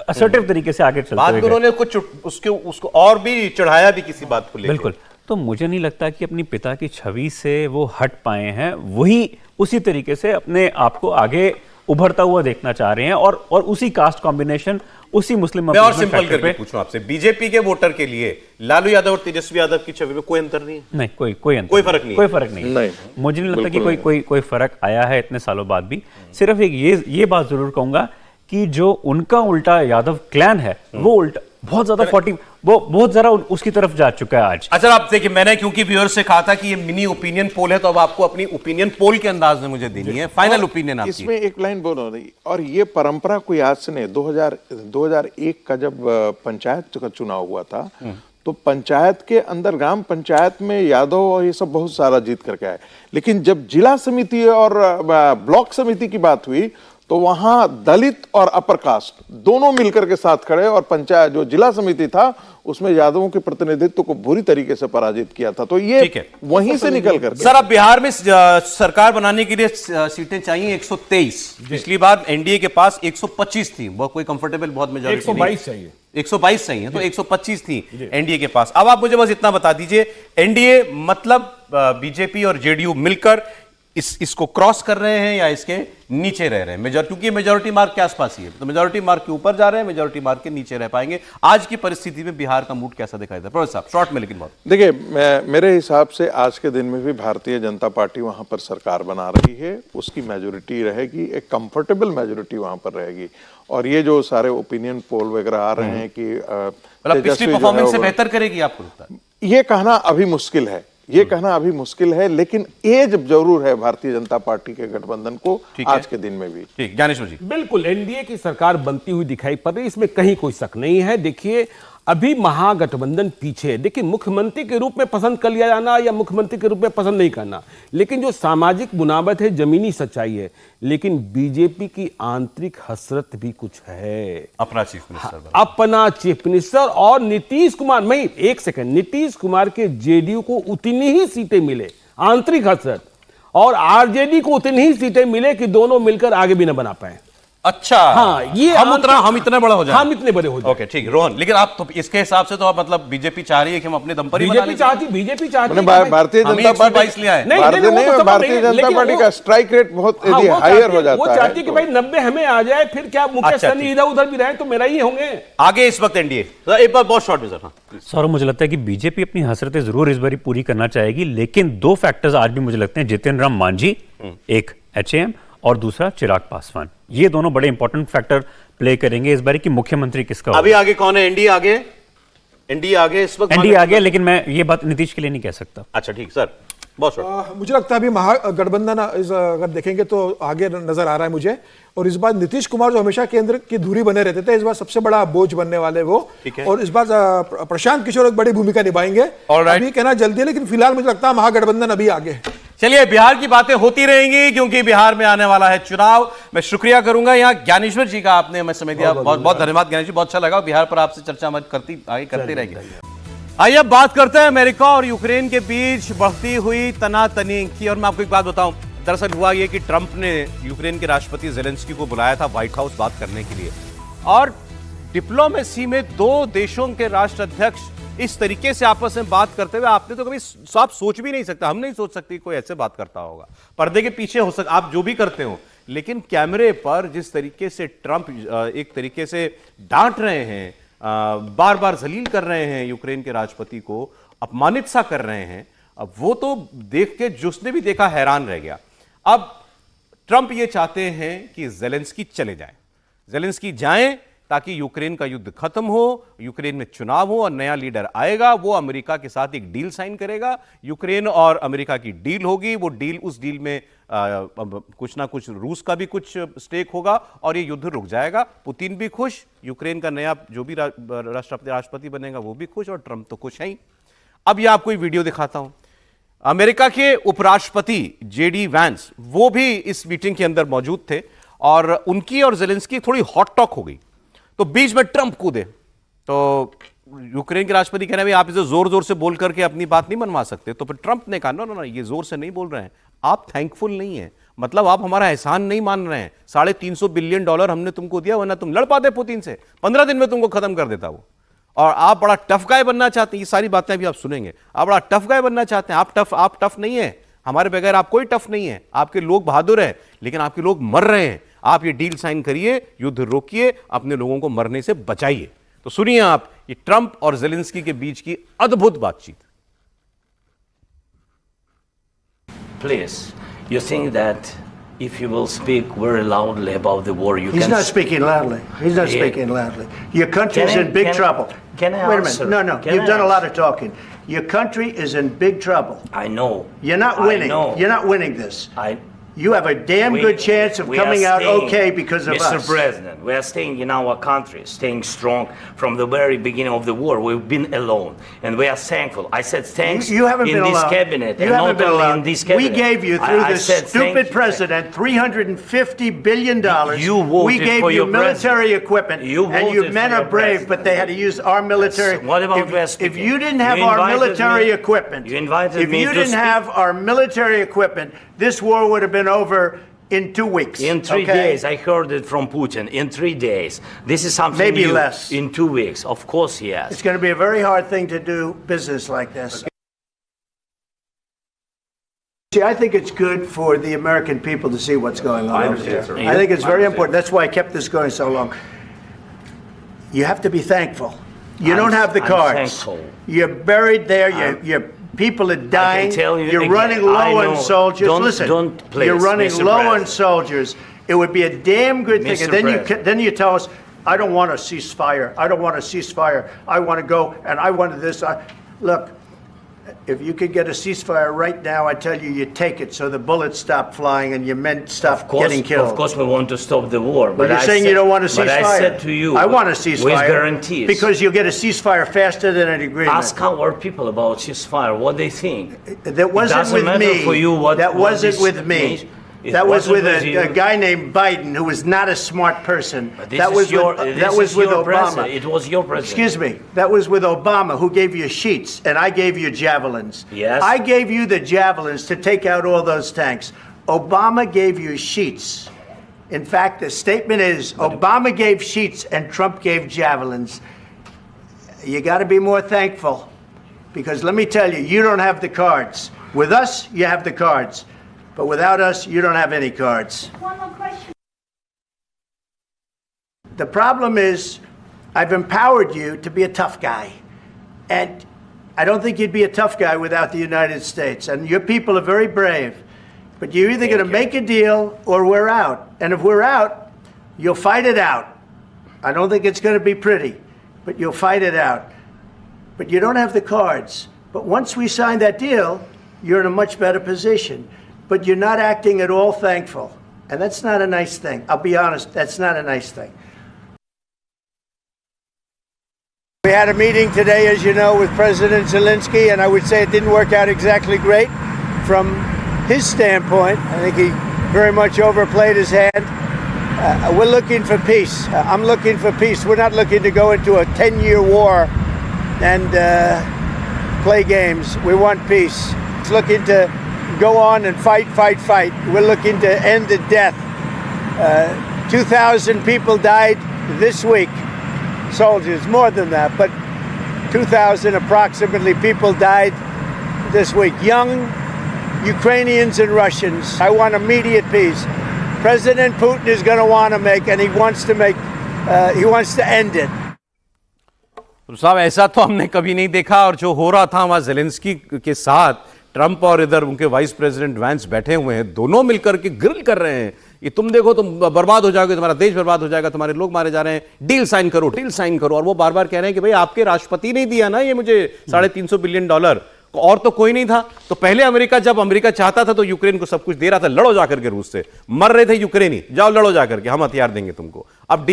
असर्टिव तरीके से आगे चलते हुए उन्होंने कुछ उसको और भी चढ़ाया भी किसी बात को लेकर। बिल्कुल। तो मुझे नहीं लगता कि अपनी पिता की छवि से वो हट पाए हैं, वही उसी तरीके से अपने आप को आगे उभरता हुआ देखना चाह रहे हैं और उसी कास्ट कॉम्बिनेशन, उसी मुस्लिम। मैं और सिंपल करके पूछूं आपसे, बीजेपी के वोटर के लिए लालू यादव और तेजस्वी यादव की छवि में कोई अंतर नहीं है? नहीं, कोई अंतर, कोई फर्क नहीं, कोई फर्क नहीं। मुझे नहीं लगता कि कोई फर्क आया है इतने सालों बाद भी। सिर्फ एक ये बात जरूर कहूंगा कि जो उनका उल्टा यादव क्लैन है, वो उल्टा बहुत ज्यादा वो बहुत जरा उसकी तरफ जा चुका है आज। अच्छा, आप देखिए, मैंने क्योंकि व्यूअर से कहा था कि ये मिनी ओपिनियन पोल है, तो अब आपको अपनी ओपिनियन पोल के अंदाज में मुझे देनी है, फाइनल ओपिनियन आपकी। इसमें एक लाइन बोल रही, और ये परंपरा कोई आज से नहीं, 2001 का जब पंचायत का चुनाव हुआ था, तो पंचायत के अंदर, ग्राम पंचायत में यादव और ये सब बहुत सारा जीत करके आए, लेकिन जब जिला समिति और ब्लॉक समिति की बात हुई तो वहां दलित और अपर कास्ट दोनों मिलकर के साथ खड़े, और पंचायत जो जिला समिति था उसमें यादवों के प्रतिनिधित्व को बुरी तरीके से पराजित किया था। तो ये वहीं से निकल कर। सर, अब बिहार में सरकार बनाने के लिए सीटें चाहिए 123। पिछली बार एनडीए के पास 125 थी, वो कोई कंफर्टेबल बहुत मेजॉरिटी 122 चाहिए, 122 चाहिए, तो 125 थी एनडीए के पास। अब आप मुझे बस इतना बता दीजिए, एनडीए मतलब बीजेपी और जेडीयू मिलकर इसको क्रॉस कर रहे हैं या इसके नीचे रह रहे हैं? क्योंकि मेजॉरिटी मार्क के आसपास ही है, तो मेजॉरिटी मार्क के ऊपर जा रहे हैं, मेजॉरिटी मार्क के नीचे रह पाएंगे। आज की परिस्थिति में बिहार का मूड कैसा दिखाई देता है प्रोफेसर साहब, शॉर्ट में? लेकिन बहुत देखिए, मेरे हिसाब से आज के दिन में भी भारतीय जनता पार्टी वहां पर सरकार बना रही है, उसकी मेजॉरिटी रहेगी, एक कंफर्टेबल मेजॉरिटी वहां पर रहेगी। और ये जो सारे ओपिनियन पोल वगैरह आ रहे हैं कि पिछली परफॉर्मेंस से बेहतर करेगी, आपको लगता है? ये कहना अभी मुश्किल है, लेकिन एज जरूर है भारतीय जनता पार्टी के गठबंधन को आज के दिन में भी। ठीक, ज्ञानेश्वर जी। बिल्कुल, एनडीए की सरकार बनती हुई दिखाई पड़ रही, इसमें कहीं कोई शक नहीं है। देखिए, अभी महागठबंधन पीछे है। देखिए, मुख्यमंत्री के रूप में पसंद कर लिया जाना या मुख्यमंत्री के रूप में पसंद नहीं करना, लेकिन जो सामाजिक बुनावट है, जमीनी सच्चाई है। लेकिन बीजेपी की आंतरिक हसरत भी कुछ है, अपना चीफ मिनिस्टर, अपना चीफ मिनिस्टर। और नीतीश कुमार, मैं एक सेकंड, नीतीश कुमार के जेडीयू को उतनी ही सीटें मिले, आंतरिक हसरत, और आरजेडी को उतनी ही सीटें मिले कि दोनों मिलकर आगे भी न बना पाए। अच्छा हाँ, ये हम इतने बड़े हो जाए, हम इतने बड़े हो जाए। ओके ठीक, रोहन, लेकिन आप तो इसके हिसाब से तो आप मतलब बीजेपी चाह रही है कि हम अपने दम पर ही बना बीजेपी चाहती भारतीय हमें जनता 122 लिया है। भारतीय जनता पार्टी का स्ट्राइक रेट बहुत हायर हो जाता है। वो चाहती कि भाई 90 हमें आ जाए, फिर क्या मुकेश सहनी इधर उधर भी रहे तो मेरा ही होंगे आगे इस वक्त एनडीए। एक बार बहुत शॉर्ट में सर। सौरभ, मुझे लगता है कि बीजेपी अपनी हसरतें जरूर इस बार पूरी करना चाहेगी, लेकिन दो फैक्टर्स आज भी मुझे लगते हैं, जितिन राम मांझी, एक एचएएम और दूसरा चिराग पासवान, ये दोनों बड़े इंपॉर्टेंट फैक्टर प्ले करेंगे इस बार कि मुख्यमंत्री किसका अभी आगे कौन है? एनडीए आगे, एनडीए आगे इस वक्त, एनडीए आगे, लेकिन मैं ये बात नीतीश के लिए नहीं कह सकता। अच्छा ठीक सर, बहुत शॉर्ट। मुझे लगता है अभी महागठबंधन अगर देखेंगे तो आगे नजर आ रहा है मुझे, और इस बार नीतीश कुमार जो हमेशा केंद्र की धुरी बने रहते थे, इस बार सबसे बड़ा बोझ बनने वाले वो, और इस बार प्रशांत किशोर एक बड़ी भूमिका निभाएंगे। अभी कहना जल्दी है, लेकिन फिलहाल मुझे लगता है महागठबंधन अभी आगे। चलिए, बिहार की बातें होती रहेंगी क्योंकि बिहार में आने वाला है चुनाव। मैं शुक्रिया करूंगा यहाँ ज्ञानेश्वर जी का, आपने हमें समय दिया, बहुत बहुत धन्यवाद ज्ञानेश्वर जी, बहुत अच्छा लगा। बिहार पर आपसे चर्चा हमारी आगे करती रहेगी। आइए अब बात करते हैं अमेरिका और यूक्रेन के बीच बढ़ती हुई तनातनी की। और मैं आपको एक बात बताऊं, दरअसल हुआ यह कि ट्रंप ने यूक्रेन के राष्ट्रपति जेलेंस्की को बुलाया था व्हाइट हाउस बात करने के लिए, और डिप्लोमेसी में दो देशों के राष्ट्राध्यक्ष इस तरीके से आपस में बात करते हुए आपने तो कभी आप सोच भी नहीं सकता, हम नहीं सोच सकते कोई ऐसे बात करता होगा। पर्दे के पीछे हो सकता आप जो भी करते हो, लेकिन कैमरे पर जिस तरीके से ट्रंप एक तरीके से डांट रहे हैं, बार बार जलील कर रहे हैं यूक्रेन के राष्ट्रपति को, अपमानित सा कर रहे हैं, अब वो तो देख के जिसने भी देखा हैरान रह गया। अब ट्रंप ये चाहते हैं कि जेलेंस्की चले जाएं, जेलेंस्की जाएं ताकि यूक्रेन का युद्ध खत्म हो, यूक्रेन में चुनाव हो और नया लीडर आएगा, वो अमेरिका के साथ एक डील साइन करेगा, यूक्रेन और अमेरिका की डील होगी, वो डील, उस डील में कुछ ना कुछ रूस का भी कुछ स्टेक होगा और ये युद्ध रुक जाएगा। पुतिन भी खुश, यूक्रेन का नया जो भी राष्ट्रपति बनेगा वो भी खुश, और ट्रंप तो खुश है ही। अब ये आपको वीडियो दिखाता हूं। अमेरिका के उपराष्ट्रपति जेडी वैंस वो भी इस मीटिंग के अंदर मौजूद थे, और उनकी और जेलेंस्की थोड़ी हॉट टॉक हो गई, तो बीच में ट्रंप कूदे। तो यूक्रेन के राष्ट्रपति कह रहे हैं भाई आप इसे जोर जोर से बोल करके अपनी बात नहीं मनवा सकते। तो फिर ट्रंप ने कहा ना, ये जोर से नहीं बोल रहे हैं, आप थैंकफुल नहीं है, मतलब आप हमारा एहसान नहीं मान रहे हैं। $350 बिलियन हमने तुमको दिया, वरना तुम लड़ पाते पुतिन से, 15 दिन में तुमको खत्म कर देता वो। और आप बड़ा टफ गाय बनना चाहते हैं, ये सारी बातें अभी आप सुनेंगे, आप बड़ा टफ गाय बनना चाहते हैं, आप टफ नहीं है, हमारे बगैर आप कोई टफ नहीं है, आपके लोग बहादुर है, लेकिन आपके लोग मर रहे हैं। आप ये डील साइन करिए, युद्ध रोकिए, अपने लोगों को मरने से बचाइए। तो सुनिए आप ये ट्रंप और जेलेंस्की के बीच की अद्भुत बातचीत। Please, you think that if you will speak very loudly about the war, you He's can... not speaking loudly. He's not speaking loudly. Your country is in big trouble. Can I Wait a answer? minute. No, you've done a lot of talking. Your country is in big trouble. I know. You're not winning. You're not winning this. You have a damn good chance of we coming are out staying, okay because of Mr. us. President, we are staying in our country, staying strong from the very beginning of the war. We've been alone, and we are thankful. I said thanks You haven't in been this alone. cabinet, You and haven't not been only alone. in this cabinet. We gave you, through I this said stupid thank president, $350 billion. You voted we gave for you your military president. equipment, You and you voted men for are your brave, president. but they had to use our military. Yes. What about if you didn't have You our invited military me- equipment, You invited if me you to didn't speak. have our military equipment, this war would have been over in 2 weeks. In 3 okay? days, I heard it from Putin. In 3 days, this is something Maybe new. less. In 2 weeks, of course, yes. It's going to be a very hard thing to do business like this. See, I think it's good for the American people to see what's going on over there. I think it's very important. That's why I kept this going so long. You have to be thankful. You don't have the I'm cards. thankful. You're buried there. Your people are dying. tell you You're again, running I low on know. soldiers. Don't- Listen, don't please, you're running Mr. low on President. soldiers. It would be a damn good thing. Mr. And then President. then you tell us, I don't want a ceasefire. I don't want a ceasefire. I want to go and I wanted this. Look, if you could get a ceasefire right now, I tell you, you take it so the bullets stop flying and your men stop getting killed. Of course, we want to stop the war. But you're saying you don't want a ceasefire. But I said to you, I want a ceasefire. with guarantees. Because you'll get a ceasefire faster than an agreement. Ask our people about ceasefire, what they think. That wasn't doesn't with matter me. for you what- that what wasn't this with me. means. It That was wasn't with with you. a guy named Biden, who was not a smart person. But this That is was your, with, this that was is with your Obama. president. It was your president. Excuse me. That was with Obama, who gave you sheets, and I gave you javelins. Yes. I gave you the javelins to take out all those tanks. Obama gave you sheets. In fact, the statement is Obama gave sheets and Trump gave javelins. You got to be more thankful because let me tell you, you don't have the cards. With us, you have the cards. But without us, you don't have any cards. One more question. The problem is, I've empowered you to be a tough guy. And I don't think you'd be a tough guy without the United States. And your people are very brave. But you're either going to make a deal or we're out. And if we're out, you'll fight it out. I don't think it's going to be pretty, but you'll fight it out. But you don't have the cards. But once we sign that deal, you're in a much better position. But you're not acting at all thankful. And that's not a nice thing. I'll be honest, that's not a nice thing. We had a meeting today, as you know, with President Zelensky, and I would say it didn't work out exactly great from his standpoint. I think he very much overplayed his hand. We're looking for peace. I'm looking for peace. We're not looking to go into a 10-year war and play games. We want peace. It's looking to go on and fight. We're looking to end the death. 2,000 people died this week. Soldiers, more than that, but 2,000 approximately people died this week. Young Ukrainians and Russians. I want immediate peace. President Putin is going to want to make, and he wants to end it. तो साहब ऐसा तो हमने कभी नहीं देखा, और जो हो रहा था वहां ज़ेलेंस्की के साथ ट्रंप और इधर उनके वाइस प्रेसिडेंट वैंस बैठे हुए हैं, दोनों मिलकर के ग्रिल कर रहे हैं कि तुम देखो तुम बर्बाद हो जाओगे, तुम्हारा देश बर्बाद हो जाएगा, तुम्हारे लोग मारे जा रहे हैं, डील साइन करो। और वो बार बार कह रहे हैं कि भाई आपके राष्ट्रपति ने दिया ना ये मुझे $350 बिलियन, और तो कोई नहीं था। तो पहले अमेरिका, जब अमेरिका चाहता था तो यूक्रेन को सब कुछ दे रहा था, लड़ो जाकर के रूस से, मर रहे थे यूक्रेनी, जाओ लड़ो जाकर के, हम हथियार देंगे तुमको। अब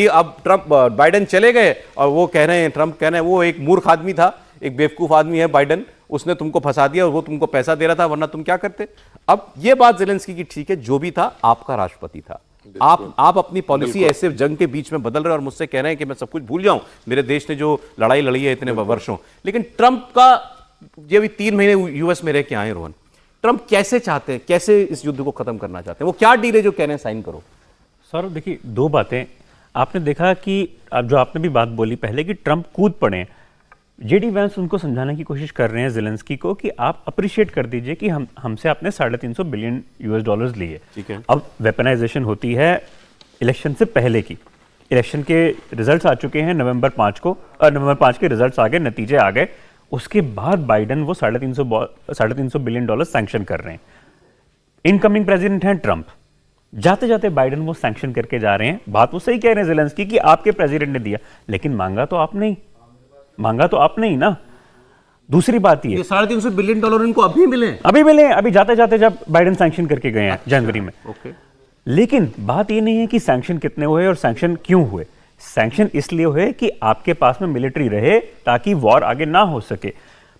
ट्रंप बाइडेन चले गए और वो कह रहे हैं, ट्रंप कह रहे हैं वो एक मूर्ख आदमी था, एक बेवकूफ आदमी है बाइडेन, उसने तुमको फंसा दिया और वो तुमको पैसा दे रहा था, वरना तुम क्या करते। अब ये बात ज़ेलेंस्की की ठीक है, जो भी था आपका राष्ट्रपति था, आप अपनी पॉलिसी ऐसे जंग के बीच में बदल रहे हैं और मुझसे कह रहे हैं कि मैं सब कुछ भूल जाऊं, मेरे देश ने जो लड़ाई लड़ी है इतने वर्षों। लेकिन ट्रंप का, ये भी 3 महीने यूएस में रह के आए रोहन, ट्रंप कैसे चाहते हैं, कैसे इस युद्ध को खत्म करना चाहते हैं, वो क्या डील है जो कह रहे हैं साइन करो। सौरभ देखिए, 2 बातें आपने देखा कि अब जो आपने भी बात बोली पहले कि ट्रंप कूद पड़े, जेडी वैंस उनको समझाने की कोशिश कर रहे हैं ज़ेलेंस्की को कि आप अप्रिशिएट कर दीजिए कि हमसे आपने $350 बिलियन US लिए। ठीक है। अब वेपनाइजेशन होती है इलेक्शन से पहले की, इलेक्शन के रिजल्ट्स आ चुके हैं नवंबर 5 को, नवंबर 5 के रिजल्ट्स आ गए, नतीजे आ गए, उसके बाद बाइडेन वो $350 बिलियन सैंक्शन कर रहे हैं। इनकमिंग प्रेसिडेंट हैं ट्रंप, जाते जाते बाइडेन वो सैंक्शन करके जा रहे हैं। बात वो सही कह रहे हैं ज़ेलेंस्की कि आपके प्रेसिडेंट ने दिया, लेकिन मांगा तो आपने ही ना। दूसरी बात ये $350 बिलियन इनको अभी मिले, अभी जाते जाते जब बाइडेन सैंक्शन करके गए हैं जनवरी में। ओके। लेकिन बात ये नहीं है कि सैंक्शन कितने हुए और सैंक्शन क्यों हुए। सैंक्शन इसलिए हुए कि आपके पास में मिलिट्री रहे ताकि वॉर आगे ना हो सके।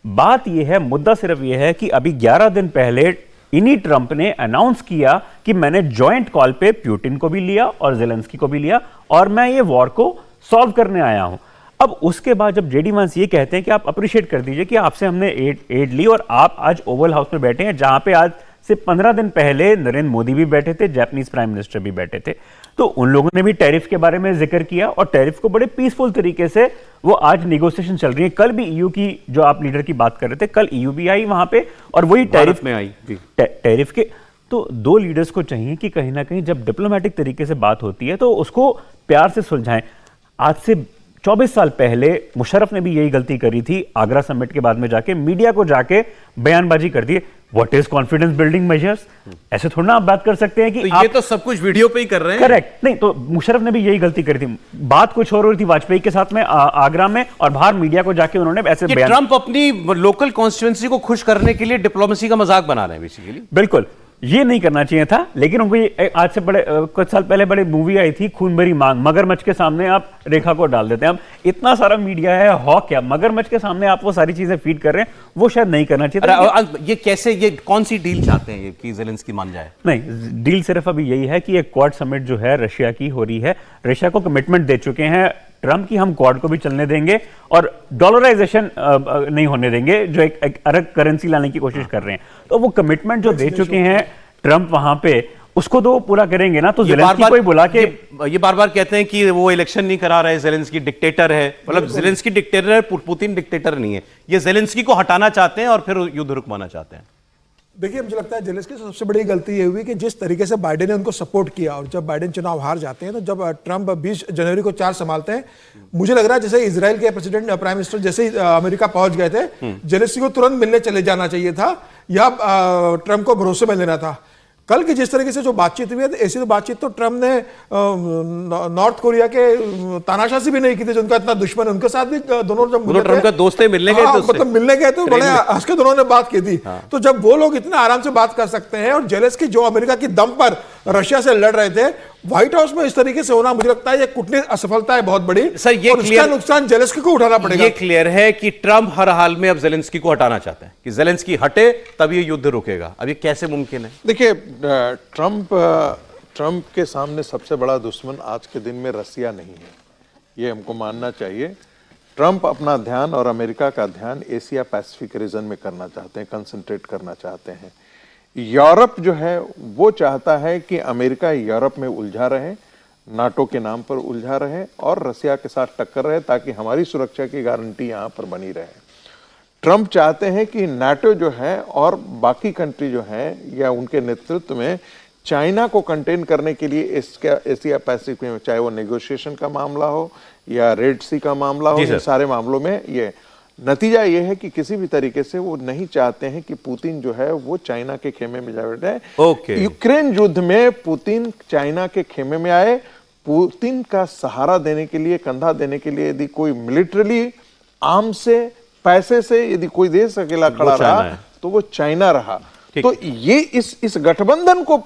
बात यह है, मुद्दा सिर्फ यह है कि अभी 11 दिन पहले इन्हीं ट्रंप ने अनाउंस किया कि मैंने जॉइंट कॉल पे पुतिन को भी लिया और ज़ेलेंस्की को भी लिया और मैं ये वॉर को सॉल्व करने आया हूं। अब उसके बाद जब जेडी वैंस ये कहते हैं कि आप अप्रिशिएट कर दीजिए कि आपसे हमने एड ली और आप आज ओवल हाउस में बैठे हैं, जहां पे आज से 15 दिन पहले नरेंद्र मोदी भी बैठे थे, जापानीज प्राइम मिनिस्टर भी बैठे थे, तो उन लोगों ने भी टैरिफ के बारे में जिक्र किया और टैरिफ को बड़े पीसफुल तरीके से वो आज निगोसिएशन चल रही है। कल भी ईयू की, जो आप लीडर की बात कर रहे थे, कल ईयू भी आई वहां पे और वही टैरिफ में आई। टैरिफ के तो 2 लीडर्स को चाहिए कि कहीं ना कहीं जब डिप्लोमेटिक तरीके से बात होती है तो उसको प्यार से सुलझाएं। आज से 24 साल पहले मुशर्रफ ने भी यही गलती करी थी, आगरा समिट के बाद में जाके मीडिया को जाके बयानबाजी कर दी। What is confidence building measures, ऐसे थोड़ा ना आप बात कर सकते हैं कि तो ये तो सब कुछ वीडियो पे ही कर रहे हैं। करेक्ट, नहीं तो मुशर्रफ ने भी यही गलती करी थी, बात कुछ और थी वाजपेयी के साथ में आगरा में, और बाहर मीडिया को जाके उन्होंने ऐसे ट्रंप अपनी लोकल कॉन्स्टिट्यूएंसी को खुश करने के लिए डिप्लोमेसी का मजाक बना रहे हैं बेसिकली। बिल्कुल, ये नहीं करना चाहिए था, लेकिन उनको आज से कुछ साल पहले बड़े मूवी आई थी खून भरी मांग, मगरमच्छ के सामने आप रेखा को डाल देते हैं। अब इतना सारा मीडिया है, हॉक क्या, मगरमच्छ के सामने आप वो सारी चीजें फीड कर रहे हैं, वो शायद नहीं करना चाहिए। ये कैसे, ये कौन सी डील चाहते हैं कि ज़ेलेंस्की मान जाए? नहीं, डील सिर्फ अभी यही है कि एक क्वाड समिट जो है रशिया की हो रही है, रशिया को कमिटमेंट दे चुके हैं ट्रंप की हम क्वाड को भी चलने देंगे और डॉलराइजेशन नहीं होने देंगे, जो एक अलग करेंसी लाने की कोशिश कर रहे हैं। तो वो कमिटमेंट जो दे चुके हैं ट्रंप वहां पे, उसको तो पूरा करेंगे ना। तो ये ज़ेलेंस्की को ही बुला के ये बार-बार कहते हैं कि वो इलेक्शन नहीं करा रहे, ज़ेलेंस्की डिक्टेटर है। मतलब ज़ेलेंस्की डिक्टेटर है, पुतिन डिक्टेटर नहीं है। ये ज़ेलेंस्की को हटाना चाहते हैं और फिर युद्ध रुकवाना चाहते हैं। देखिए, मुझे लगता है ज़ेलेंस्की की सबसे बड़ी गलती ये हुई कि जिस तरीके से बाइडेन ने उनको सपोर्ट किया, और जब बाइडेन चुनाव हार जाते हैं तो जब ट्रंप 20 जनवरी को चार्ज संभालते हैं, मुझे लग रहा है जैसे इजराइल के प्रेसिडेंट प्राइम मिनिस्टर जैसे ही अमेरिका पहुंच गए थे, ज़ेलेंस्की को तुरंत मिलने चले जाना चाहिए था या ट्रंप को भरोसे में लेना था। कल की जिस तरीके से जो बातचीत हुई है, ऐसी तो बातचीत तो ट्रंप ने नॉर्थ कोरिया के तानाशाह से भी नहीं की थी, जो उनका इतना दुश्मन है। उनके साथ भी दोनों जब ट्रंप का दोस्त है, मिलने गए थे, मतलब मिलने गए थे, बड़े हंस के दोनों ने बात की थी। तो जब वो लोग इतना आराम से बात कर सकते हैं, और ज़ेलेंस्की जो अमेरिका की दम पर रशिया से लड़ रहे थे, व्हाइट हाउस में इस तरीके से होना, मुझे लगता है ये कूटनीतिक असफलता है बहुत बड़ी। सर, ये और इसका नुकसान ज़ेलेंस्की को उठाना पड़ेगा। ये क्लियर है कि ट्रंप हर हाल में अब ज़ेलेंस्की को हटाना चाहते हैं कि ज़ेलेंस्की हटे तब ये युद्ध रुकेगा। अब ये कैसे मुमकिन है? देखिए, ट्रंप के सामने सबसे बड़ा दुश्मन आज के दिन में रसिया नहीं है, ये हमको मानना चाहिए। ट्रंप अपना ध्यान और अमेरिका का ध्यान एशिया पैसिफिक रीजन में करना चाहते हैं, कंसंट्रेट करना चाहते हैं। यूरोप जो है वो चाहता है कि अमेरिका यूरोप में उलझा रहे, नाटो के नाम पर उलझा रहे और रसिया के साथ टक्कर रहे, ताकि हमारी सुरक्षा की गारंटी यहां पर बनी रहे। ट्रंप चाहते हैं कि नाटो जो है और बाकी कंट्री जो है या उनके नेतृत्व में चाइना को कंटेन करने के लिए एशिया पैसिफिक में, चाहे वो नेगोशिएशन का मामला हो या रेड सी का मामला हो, ये सारे मामलों में ये नतीजा ये है कि किसी भी तरीके से वो नहीं चाहते हैं कि पुतिन जो है वो चाइना के खेमे में जा बैठे। यूक्रेन युद्ध में पुतिन चाइना के खेमे में आए। पुतिन का सहारा देने के लिए, कंधा देने के लिए यदि कोई मिलिट्रली आर्म से, पैसे से यदि कोई देश अकेला खड़ा रहा तो वो चाइना रहा। तो ये इस गठबंधन को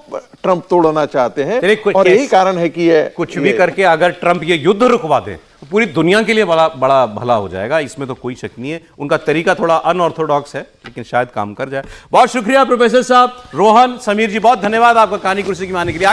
ट्रंप तोड़ना चाहते हैं, और यही कारण है कि ये कुछ भी करके अगर ट्रंप ये युद्ध रुकवा दे तो पूरी दुनिया के लिए बड़ा भला हो जाएगा, इसमें तो कोई शक नहीं है। उनका तरीका थोड़ा अनऑर्थोडॉक्स है, लेकिन शायद काम कर जाए। बहुत शुक्रिया प्रोफेसर साहब, रोहन, समीर जी, बहुत धन्यवाद आपका कहानी कुर्सी की मानने के लिए।